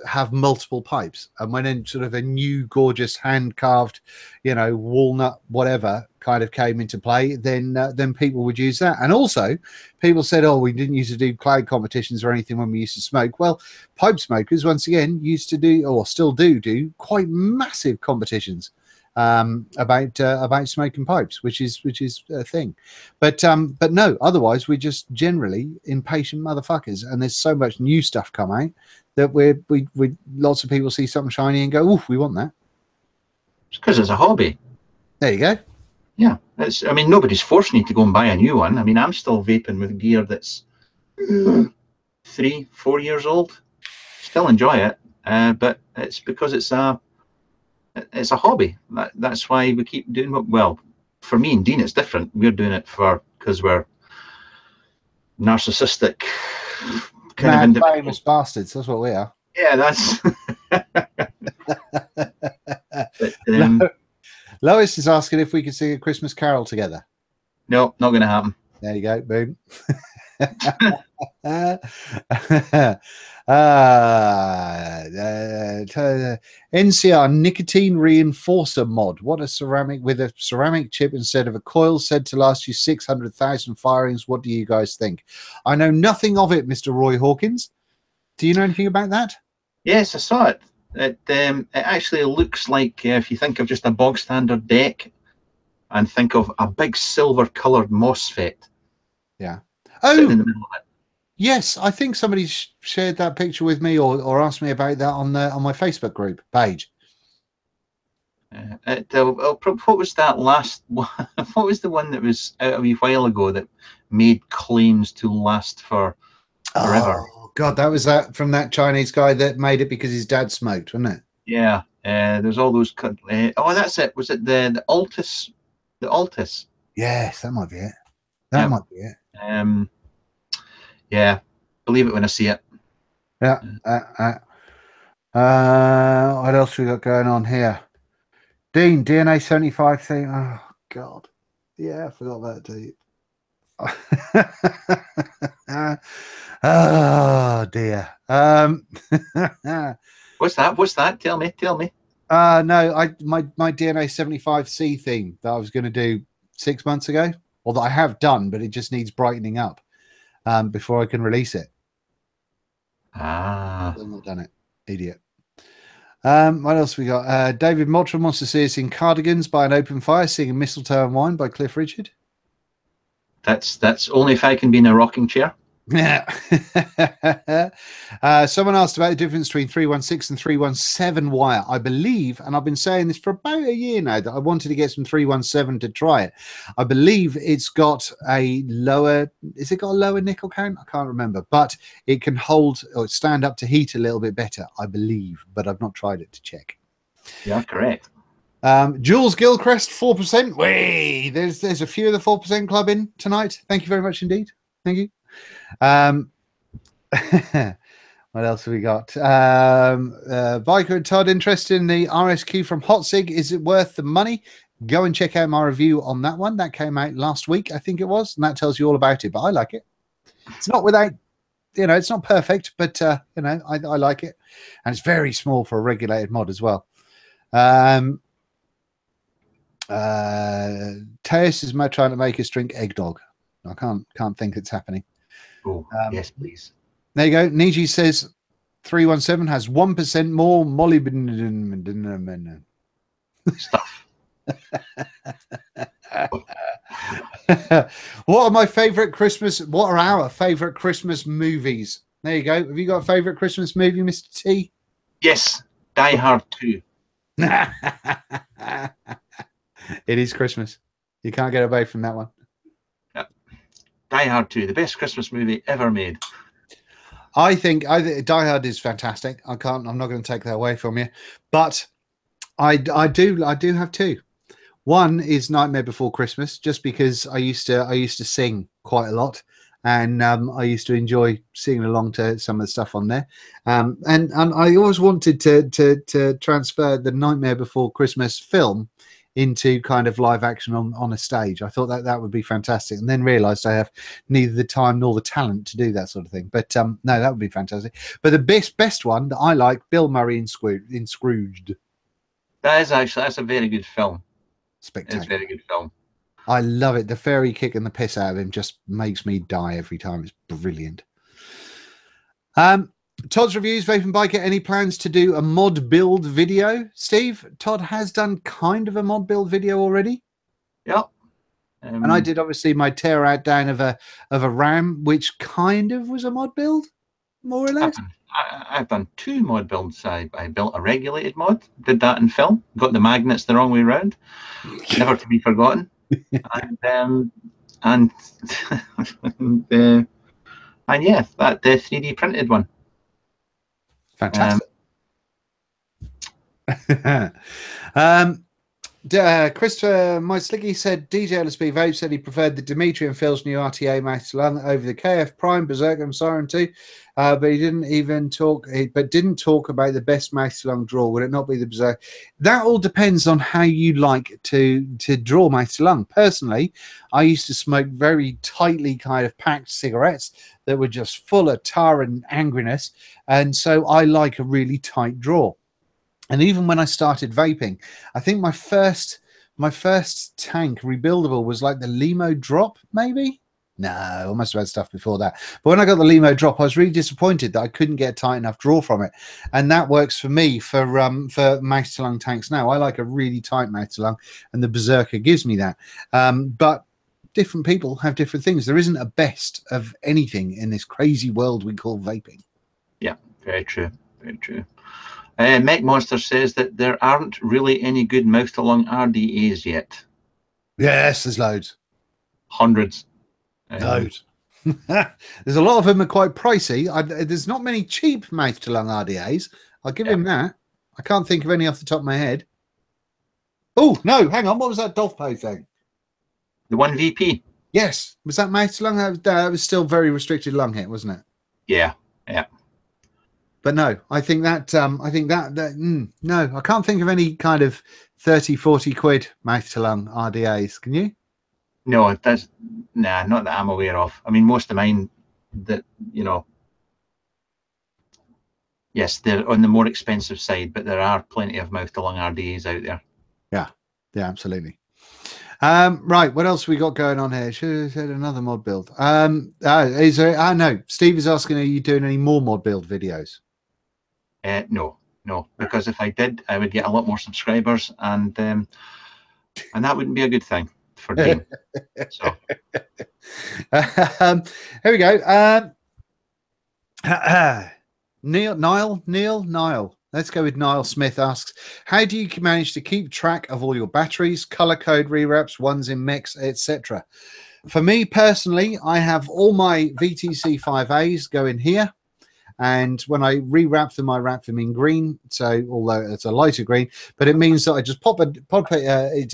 have multiple pipes, and when in sort of a new gorgeous hand carved, you know, walnut whatever kind of came into play, then people would use that. And also people said, oh, we didn't used to do cloud competitions or anything when we used to smoke. Well, pipe smokers once again used to do, or still do quite massive competitions about smoking pipes, which is a thing. But no, otherwise we're just generally impatient motherfuckers, and there's so much new stuff come out that we lots of people see something shiny and go, oof, we want that. It's because it's a hobby. There you go. Yeah, it's. I mean, nobody's forcing you to go and buy a new one. I mean, I'm still vaping with gear that's 3-4 years old. Still enjoy it, but it's because it's a hobby. That's why we keep doing it. Well, for me and Dean, it's different. We're doing it because we're narcissistic, kind of famous bastards. That's what we are. Yeah, that's. But, Lois is asking if we could sing a Christmas carol together. No, not going to happen. There you go. Boom. NCR nicotine reinforcer mod. What a ceramic with a ceramic chip instead of a coil, said to last you 600,000 firings. What do you guys think? I know nothing of it, Mr. Roy Hawkins. Do you know anything about that? Yes, I saw it. It actually looks like, if you think of just a bog standard deck and think of a big silver coloured MOSFET. Yeah. Sitting in the middle of it. Yes, I think somebody shared that picture with me or asked me about that on my Facebook group page. What was that last one? What was the one that was out a wee while ago that made claims to last for forever? Oh God, that was that from that Chinese guy that made it because his dad smoked, wasn't it? Yeah, there's all those. Oh, that's it. Was it the Altus? The Altus. Yes, that might be it. That might be it. Yeah, believe it when I see it. Yeah. What else we got going on here? Dean, DNA 75 thing. Oh God. Yeah, I forgot that, dude. Oh dear. What's that? Tell me. No, my DNA 75C theme that I was going to do 6 months ago, or that I have done, but it just needs brightening up before I can release it. I've not done it, idiot. What else we got? David Mottram wants to see us in Cardigans by an Open Fire, singing Mistletoe and Wine by Cliff Richard. That's only if I can be in a rocking chair. Yeah. Someone asked about the difference between 316 and 317 wire. I believe, and I've been saying this for about a year now, that I wanted to get some 317 to try it. I believe it's got a lower, is it got a lower nickel count? I can't remember, but it can hold or stand up to heat a little bit better, I believe, but I've not tried it to check. Yeah, correct. Jules Gilchrist, 4%. Way, there's a few of the 4% club in tonight. Thank you very much indeed. Thank you. What else have we got? Biker and Todd, interested in the RSQ from Hot Sig. Is it worth the money? Go and check out my review on that one. That came out last week, I think it was, and that tells you all about it. But I like it. It's not without, it's not perfect, but I like it, and it's very small for a regulated mod as well. Teus is trying to make us drink eggnog. I can't think it's happening. Oh, yes, please. There you go. Niji says 317 has 1% more molybdenum stuff. What are my favorite Christmas? What are our favorite Christmas movies? There you go. Have you got a favorite Christmas movie, Mr. T? Yes, Die Hard 2. It is Christmas. You can't get away from that one. Die Hard 2, the best Christmas movie ever made. I think Die Hard is fantastic. I'm not going to take that away from you, but I do have two. One is Nightmare Before Christmas, just because I used to sing quite a lot, and I used to enjoy singing along to some of the stuff on there. And I always wanted to transfer the Nightmare Before Christmas film into kind of live action on a stage. I thought that would be fantastic, and then realized I have neither the time nor the talent to do that sort of thing. But no, that would be fantastic. But the best one that I like, Bill Murray in Scrooged. That's a very good film. Spectacular. It's a very good film. I love it. The fairy kicking the piss out of him just makes me die every time. It's brilliant. Todd's reviews, Vaping Biker. Any plans to do a mod build video? Steve, Todd has done kind of a mod build video already. Yep. And I did obviously my tear out down of a RAM, which kind of was a mod build, more or less. I've done 2 mod builds. I built a regulated mod, did that in film, got the magnets the wrong way around, never to be forgotten. and yeah, that the 3D printed one. Fantastic. Christopher My Slicky said DJ LSP Vape said he preferred the Dimitri and Phil's new RTA Max Lung over the KF Prime, Berserker and Siren 2, but he didn't talk about the best Max Lung draw. Would it not be the Berserker? That all depends on how you like to draw Max Lung. Personally, I used to smoke very tightly kind of packed cigarettes that were just full of tar and angriness, and so I like a really tight draw. And even when I started vaping, I think my first tank rebuildable was like the Limo Drop, maybe? No, I must have had stuff before that. But when I got the Limo Drop, I was really disappointed that I couldn't get a tight enough draw from it. And that works for me for Max to Lung tanks now. I like a really tight Max to Lung, and the Berserker gives me that. But different people have different things. There isn't a best of anything in this crazy world we call vaping. Yeah, very true. Very true. Mech Monster says that there aren't really any good mouth-to-lung RDAs yet. Yes, there's loads. Hundreds. Loads. There's a lot of them are quite pricey. There's not many cheap mouth-to-lung RDAs. I'll give him that. I can't think of any off the top of my head. Oh, no, hang on. What was that Dolpho thing? The 1VP. Yes. Was that mouth-to-lung? That was still very restricted lung hit, wasn't it? Yeah, yeah. But no, I think that no, I can't think of any kind of 30, 40 quid mouth to lung RDAs. Can you? No, that's not that I'm aware of. I mean, most of mine that, you know, yes, they're on the more expensive side, but there are plenty of mouth to lung RDAs out there. Yeah, absolutely. Right, what else we got going on here? Should have said another mod build. Is there? No, Steve is asking, are you doing any more mod build videos? No, because if I did, I would get a lot more subscribers, and that wouldn't be a good thing for Dean. So here we go. Niall. Let's go with Niall Smith asks, how do you manage to keep track of all your batteries, color code rewraps, ones in mix, etc.? For me personally, I have all my VTC 5As go in here. And when I rewrap them, I wrap them in green. So although it's a lighter green, but it means that I just pop it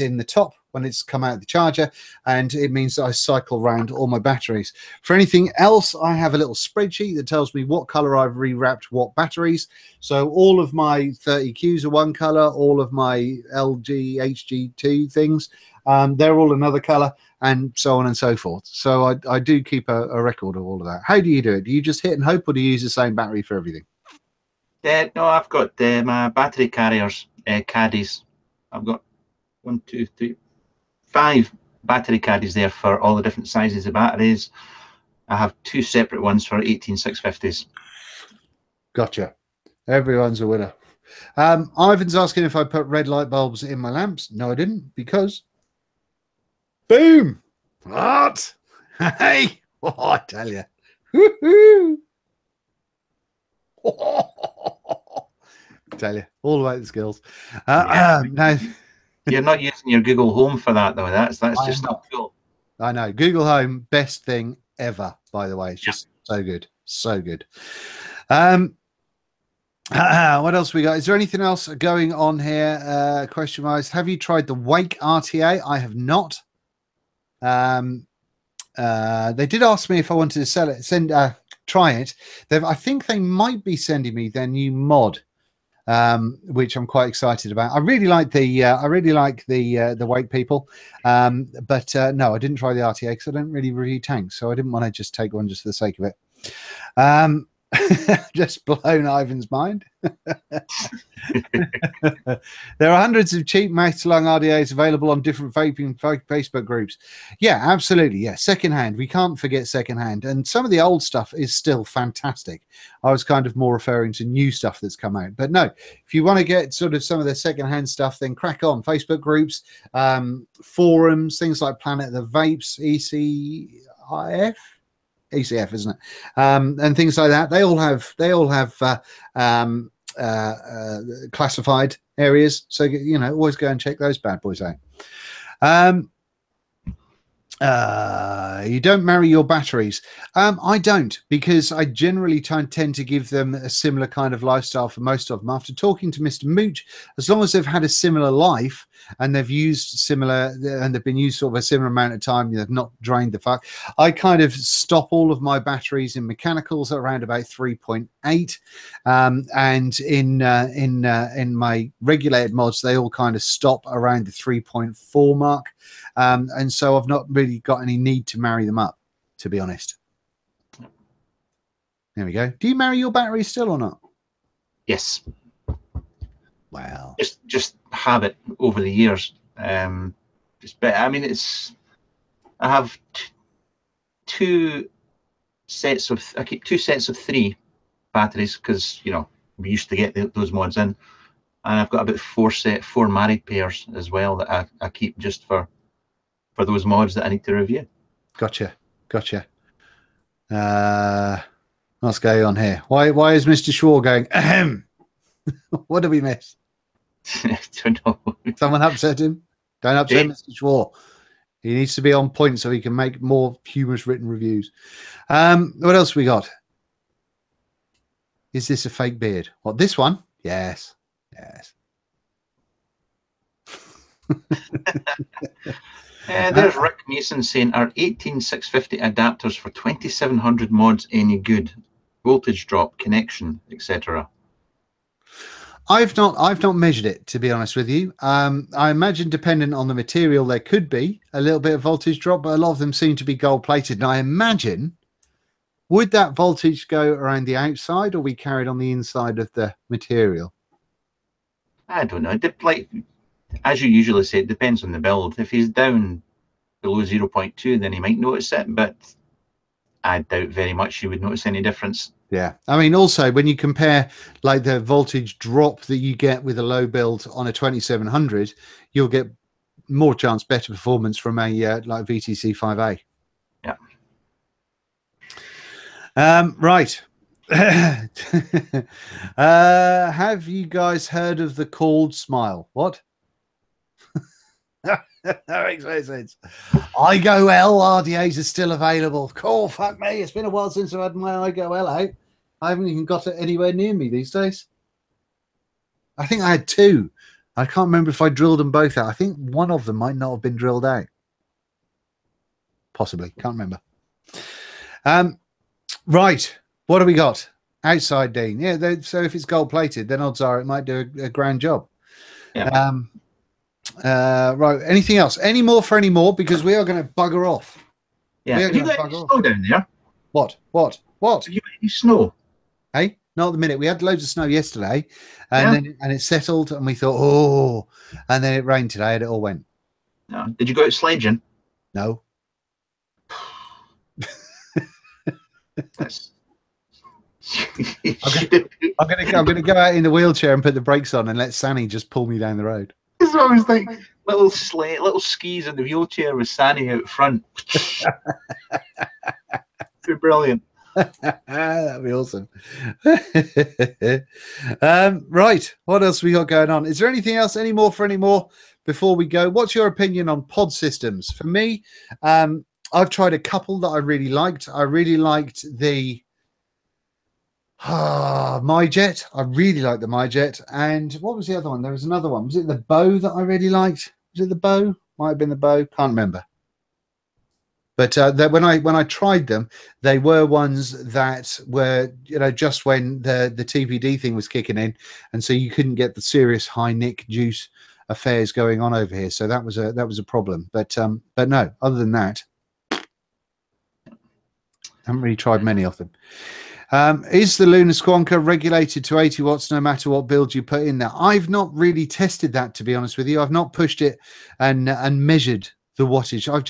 in the top when it's come out of the charger, and it means that I cycle around all my batteries. For anything else, I have a little spreadsheet that tells me what color I've rewrapped what batteries. So all of my 30Qs are one color, all of my LG HG2 things, they're all another color, and so on and so forth. So I do keep a record of all of that. How do you do it? Do you just hit and hope, or do you use the same battery for everything? No, I've got my battery carriers, caddies. I've got 1, 2, 3, 5 battery caddies there for all the different sizes of batteries. I have 2 separate ones for 18650s. Gotcha. Everyone's a winner. Ivan's asking if I put red light bulbs in my lamps. No, I didn't, because boom. What? Hey, oh, I tell you. Woo-hoo. Tell you all about the skills. No. You're not using your Google Home for that, though. That's just not cool. I know. Google Home, best thing ever, by the way. It's just so good. So good. What else we got? Is there anything else going on here? Question wise, have you tried the Wake RTA? I have not. They did ask me if I wanted to try it. I think they might be sending me their new mod. which I'm quite excited about. I really like the weight people, but no, I didn't try the RTA because I don't really review tanks, so I didn't want to just take one just for the sake of it. Just blown Ivan's mind. There are hundreds of cheap max-lung RDAs available on different vaping Facebook groups. Yeah, absolutely. Yeah, secondhand. We can't forget secondhand. And some of the old stuff is still fantastic. I was kind of more referring to new stuff that's come out. But no, if you want to get sort of some of the secondhand stuff, then crack on. Facebook groups, forums, things like Planet of the Vapes, ECF, isn't it? And things like that. They all have classified areas, so you know, always go and check those bad boys out. You don't marry your batteries. I don't, because I generally tend to give them a similar kind of lifestyle for most of them. After talking to Mr. Mooch, as long as they've had a similar life and they've used similar, and they've been used sort of a similar amount of time, they've not drained the fuck, I kind of stop all of my batteries in mechanicals at around about 3.8, and in my regulated mods they all kind of stop around the 3.4 mark. And so I've not really got any need to marry them up, to be honest. There we go. Do you marry your batteries still or not? Yes. Wow. Just habit over the years. I mean, I have two sets of. I keep 2 sets of 3 batteries because, you know, we used to get those mods in, and I've got about 4 married pairs as well that I keep just for those mods that I need to review. Gotcha. What's going on here? Why is Mr. Schwar going, ahem? What did we miss? I don't know. Someone upset him? Don't upset Mr. Schwar. He needs to be on point so he can make more humorous written reviews. What else we got? Is this a fake beard? What, this one? Yes. There's Rick Mason saying, are 18650 adapters for 2700 mods any good? Voltage drop, connection, etc. I've not measured it, to be honest with you. I imagine, dependent on the material, there could be a little bit of voltage drop, but a lot of them seem to be gold plated. And I imagine, would that voltage go around the outside or be carried on the inside of the material? I don't know. Like, as you usually say, it depends on the build. If he's down below 0.2, then he might notice it, but I doubt very much you would notice any difference. Yeah. I mean, also, when you compare like the voltage drop that you get with a low build on a 2700, you'll get more chance, better performance from a like VTC 5A. Yeah. Right. Have you guys heard of the called smile? What? That makes no sense. IGOL RDAs are still available. Cool, fuck me. It's been a while since I've had my IGOL out. I haven't even got it anywhere near me these days. I think I had 2. I can't remember if I drilled them both out. I think one of them might not have been drilled out. Possibly. Can't remember. Right. What do we got? Outside, Dean. Yeah, so if it's gold plated, then odds are it might do a grand job. Yeah. Right. Anything else? Any more for any more? Because we are going to bugger off. Yeah. Have you got any snow down there? What? Have you got any snow? Hey, not at the minute. We had loads of snow yesterday, and then it settled, and we thought, oh, and then it rained today, and it all went. No. Did you go out sledging? No. I'm gonna go out in the wheelchair and put the brakes on and let Sanny just pull me down the road. That's what I was thinking. Little skis in the wheelchair with Sanny out front. Be brilliant. That'd be awesome. Right. What else we got going on? Is there anything else? Any more for any more before we go? What's your opinion on pod systems? For me, I've tried a couple that I really liked. I really liked the MyJet. I really liked the MyJet. And what was the other one? There was another one. Was it the Bow that I really liked? Was it the Bow? Might have been the Bow. Can't remember. But when I tried them, they were ones that were, you know, just when the TPD thing was kicking in, and so you couldn't get the serious high nick juice affairs going on over here. So that was a problem. But no, other than that, I haven't really tried many of them. Is the Lunar Squonker regulated to 80 watts no matter what build you put in there? I've not really tested that, to be honest with you. I've not pushed it and measured the wattage. I've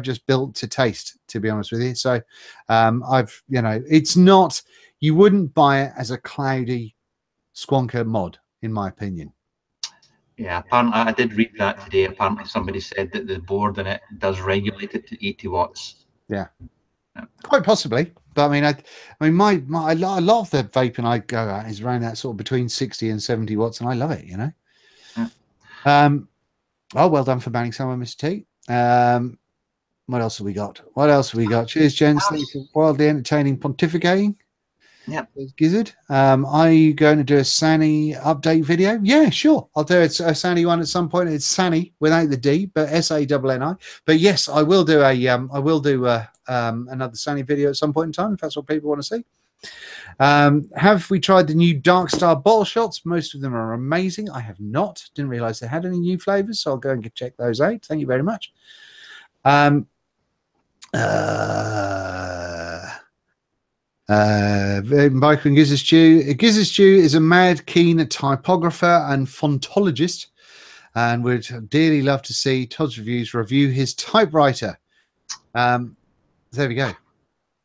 just built to taste, to be honest with you. So I've, you know, it's not, you wouldn't buy it as a cloudy Squonker mod, in my opinion. Yeah, apparently I did read that today. Apparently somebody said that the board in it does regulate it to 80 watts. Yeah. Quite possibly, but I mean, a lot of the vaping I go at is around that sort of between 60 and 70 watts, and I love it, you know. Yeah. Oh, well done for banning someone, Mr. T. What else have we got? Cheers, gents. Thanks for wildly entertaining pontificating. Yeah. Gizzard. Are you going to do a Sani update video? Yeah, sure. I'll do a Sani one at some point. It's Sani without the D, but SANNI. But yes, I will do another Sani video at some point in time if that's what people want to see. Have we tried the new Dark Star bottle shots? Most of them are amazing. I have not. Didn't realize they had any new flavors, so I'll go and check those out. Thank you very much. Michael and Gizzard Stew is a mad keen typographer and fontologist, and would dearly love to see Todd's review his typewriter. There we go.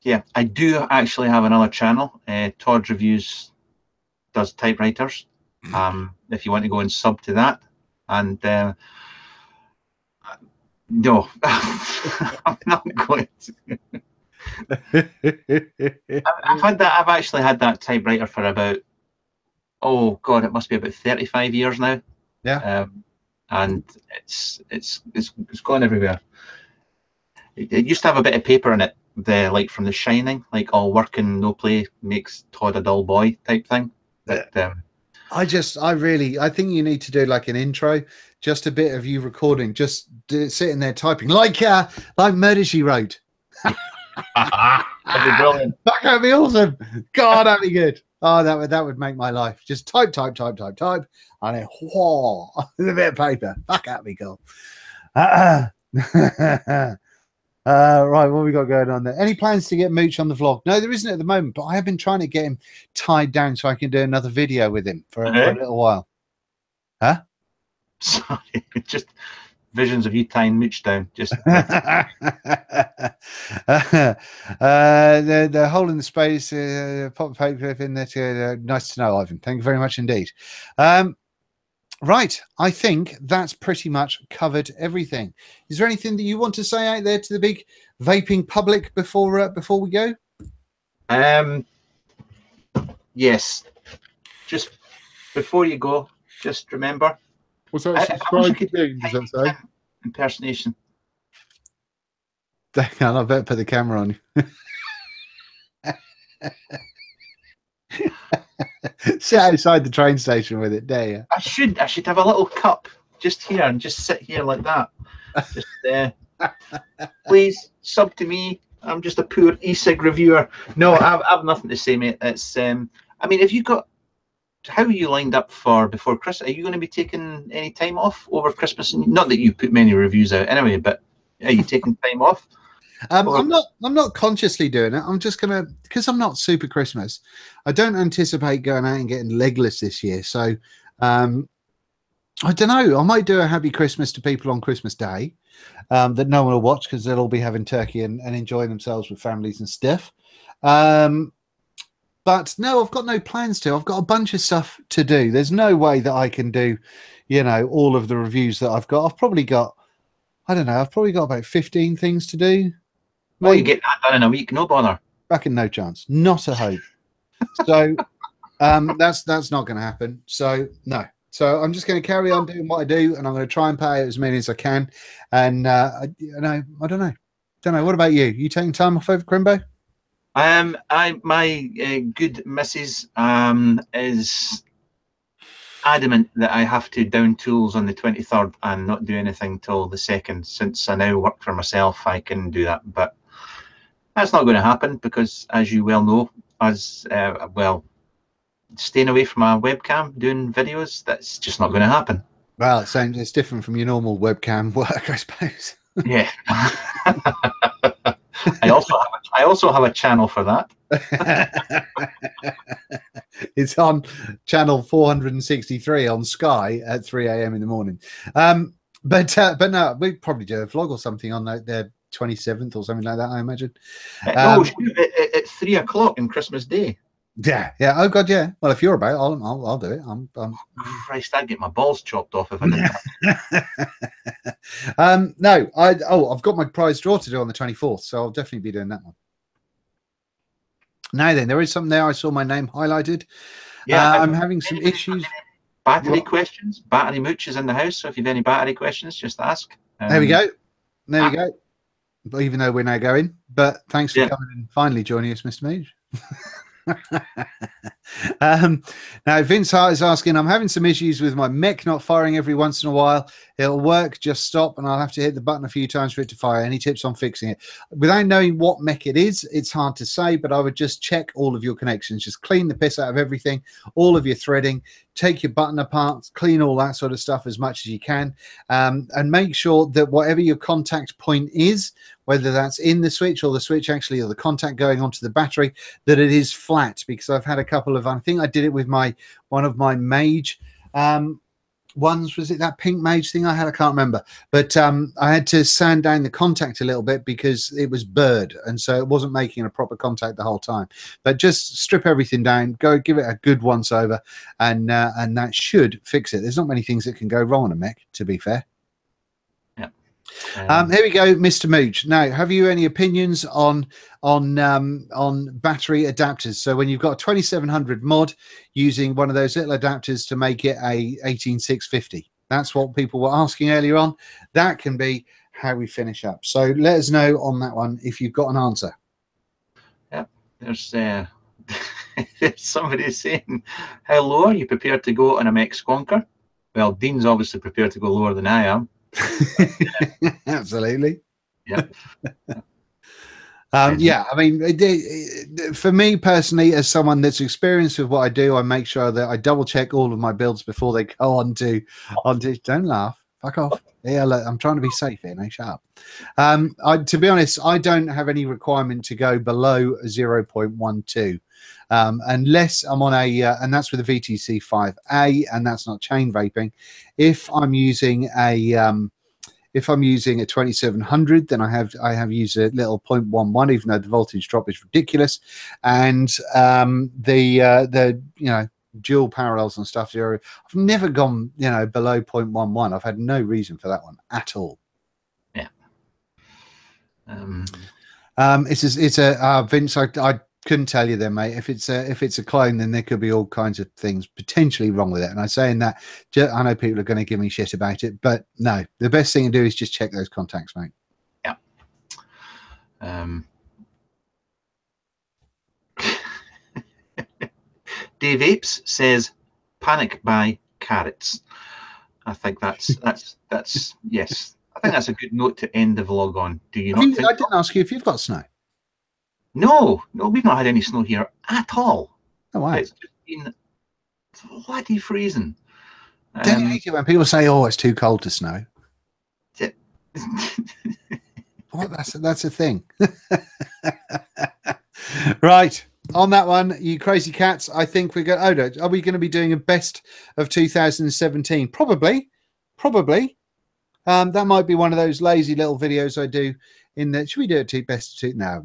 Yeah, I do actually have another channel. Todd Reviews does typewriters. If you want to go and sub to that, and no, I'm not going to. I've actually had that typewriter for about, oh god, it must be about 35 years now. Yeah. And it's gone everywhere. It used to have a bit of paper in it, like from The Shining, like all work and no play makes Todd a dull boy type thing. But I think you need to do like an intro, just a bit of you recording, just sitting there typing, like Murder She Wrote. That'd be brilliant. That'd be awesome. God, that'd be good. Oh, that would make my life. Just type, and then whoa, with a bit of paper. Fuck, that'd be cool. Right, what we got going on there? Any plans to get Mooch on the vlog? No, there isn't at the moment, but I have been trying to get him tied down so I can do another video with him for a little while. Huh? Sorry, just visions of you tying Mooch down. Just the hole in the space, pop paper in there. Nice to know, Ivan. Thank you very much indeed. Right, I think that's pretty much covered everything. Is there anything that you want to say out there to the big vaping public before we go? Yes. Just before you go, just remember. What's that? Subscribe to Does that say? Impersonation. Hang on, I better put the camera on you. Sit outside the train station with it, dare you? I should have a little cup just here and just sit here like that. Just please sub to me. I'm just a poor e-cig reviewer. No, I've nothing to say, mate. It's I mean, if you got, how are you lined up for before Christmas? Are you going to be taking any time off over Christmas? Not that you put many reviews out anyway, but are you taking time off? I'm not consciously doing it. I'm just gonna, because I'm not super Christmas, I don't anticipate going out and getting legless this year. So I don't know. I might do a happy Christmas to people on Christmas Day that no one will watch because they'll all be having turkey and enjoying themselves with families and stuff. But no, I've got no plans to. I've got a bunch of stuff to do. There's no way that I can do, you know, all of the reviews that I've got. I've probably got, I don't know, I've probably got about 15 things to do. Oh, you get that done in a week, no bother. Fucking no chance. Not a hope. So that's not going to happen. So no. So I'm just going to carry on doing what I do, and I'm going to try and pay out as many as I can. And I don't know. What about you? You taking time off over Crimbo? My good missus is adamant that I have to down tools on the 23rd and not do anything till the 2nd. Since I now work for myself, I can do that, but that's not going to happen because, as you well know, as well, staying away from a webcam doing videos, that's just not going to happen. Well, it's different from your normal webcam work, I suppose. Yeah. I also have a channel for that. It's on channel 463 on Sky at 3 a.m. in the morning. But no, we probably do a vlog or something on the 27th or something like that, I imagine. No, at 3 o'clock on Christmas Day. Yeah. Oh God, yeah. Well, if you're about, I'll do it. Christ, I'd get my balls chopped off if I did that. No, I've got my prize draw to do on the 24th, so I'll definitely be doing that one. Now then, there is something there. I saw my name highlighted. Yeah, I'm having some issues. Battery questions, battery mooches in the house. So if you've any battery questions, just ask. There we go. There we go. But even though we're now going, but thanks for coming and finally joining us, Mr. Mooch. Now Vince Hart is asking, I'm having some issues with my mech not firing every once in a while. It'll work, just stop, and I'll have to hit the button a few times for it to fire. Any tips on fixing it? Without knowing what mech it is, it's hard to say, but I would just check all of your connections. Just clean the piss out of everything, all of your threading, take your button apart, clean all that sort of stuff as much as you can, and make sure that whatever your contact point is, whether that's in the switch or the switch actually or the contact going onto the battery, that it is flat. Because I've had a couple of, I think I did it with one of my Mage ones. Was it that pink Mage thing I had? I can't remember, but I had to sand down the contact a little bit because it was burred, and so it wasn't making a proper contact the whole time. But just strip everything down, go give it a good once over, and that should fix it. There's not many things that can go wrong on a mech, to be fair. Here we go, Mr. Mooch. Now, have you any opinions on battery adapters? So when you've got a 2700 mod using one of those little adapters to make it a 18650, that's what people were asking earlier on. That can be how we finish up. So let us know on that one if you've got an answer. Yep, there's somebody saying, how low are you prepared to go on a mech squonker? Well, Dean's obviously prepared to go lower than I am. Absolutely. Yeah. Yeah, I mean, for me personally, as someone that's experienced with what I do, I make sure that I double check all of my builds before they go onto don't laugh, fuck off. Yeah, look, I'm trying to be safe here. No, shut up. To be honest, I don't have any requirement to go below 0.12. Unless I'm on and that's with a VTC5A, and that's not chain vaping. If I'm using a 2700, then I have used a little 0.11, even though the voltage drop is ridiculous, and the dual parallels and stuff. I've never gone below 0.11. I've had no reason for that one at all. Yeah. It's a Vince. I couldn't tell you then, mate. If it's a clone, then there could be all kinds of things potentially wrong with it. And I'm saying that, I know people are going to give me shit about it, but no, the best thing to do is just check those contacts, mate. Yeah. Dave Apes says, "Panic buy carrots." I think that's yes. I think that's a good note to end the vlog on. Do you not think? I didn't ask you if you've got snow. No, we've not had any snow here at all. Oh wow! It's just been bloody freezing. Don't you hate it when people say, "Oh, it's too cold to snow"? What? That's a thing. Right. On that one, you crazy cats, I think we're going. Are we going to be doing a best of 2017? Probably. That might be one of those lazy little videos I do. In that, should we do it to best of two? No.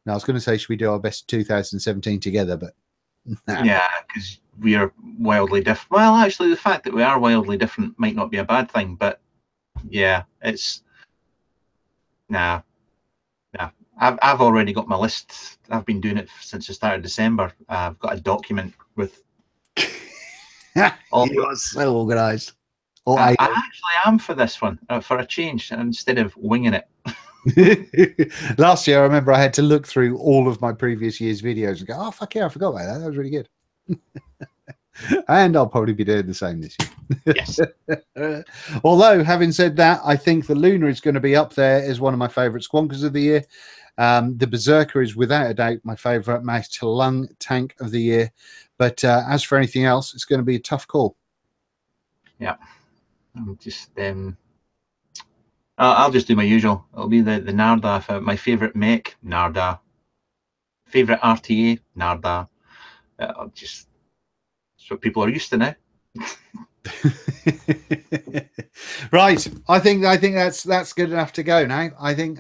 I was going to say, should we do our best of 2017 together? But nah. Yeah, because we are wildly different. Well, actually, the fact that we are wildly different might not be a bad thing. But yeah, it's nah. I've already got my list. I've been doing it since the start of December. I've got a document with. You are so organised. I actually am for this one, for a change, instead of winging it. Last year, I remember I had to look through all of my previous year's videos and go, "Oh fuck yeah, I forgot about that. That was really good." And I'll probably be doing the same this year. Yes. Although, having said that, I think the Lunar is going to be up there as one of my favourite squonkers of the year. The Berserker is without a doubt my favourite mouth to lung tank of the year. But as for anything else, it's going to be a tough call. Yeah. I'm just I'll just do my usual. It'll be the Narda. My favourite mech, Narda. Favourite RTA, Narda. Just it's what people are used to now. Right, I think that's good enough to go now. I think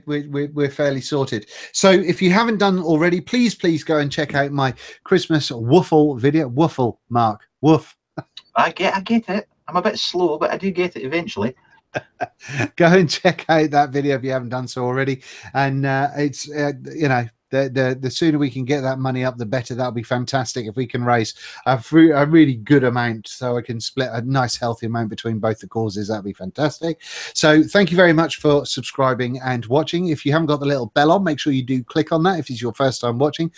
we're fairly sorted. So if you haven't done already, please go and check out my Christmas woofle video. Woofle, Mark, woof. I get it. I'm a bit slow, but I do get it eventually. Go and check out that video if you haven't done so already. And it's you know, the sooner we can get that money up, the better. That'll be fantastic if we can raise a really good amount, so I can split a nice healthy amount between both the causes. That'd be fantastic. So thank you very much for subscribing and watching. If you haven't got the little bell on, make sure you do click on that if it's your first time watching.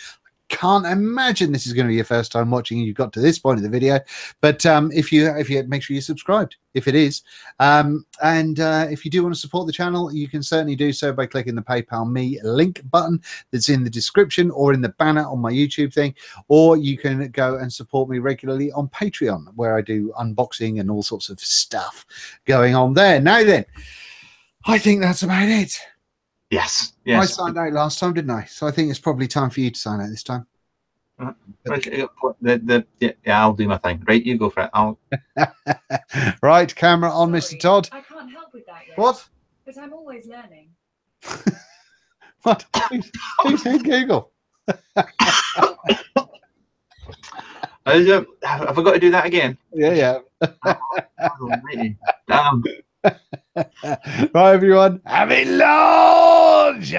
Can't imagine this is going to be your first time watching and you've got to this point of the video, but if you make sure you're subscribed if it is, and if you do want to support the channel, you can certainly do so by clicking the PayPal me link button that's in the description or in the banner on my YouTube thing, or you can go and support me regularly on Patreon, where I do unboxing and all sorts of stuff going on there. Now then, I think that's about it. Yes. I signed out last time, didn't I? So I think it's probably time for you to sign out this time. Yeah, I'll do my thing. Right, you go for it. Right, camera on. Sorry, Mr. Todd. I can't help with that yet. What? But I'm always learning. What? Who's in Google? Have I got to do that again? Yeah. Right, everyone. Have a large.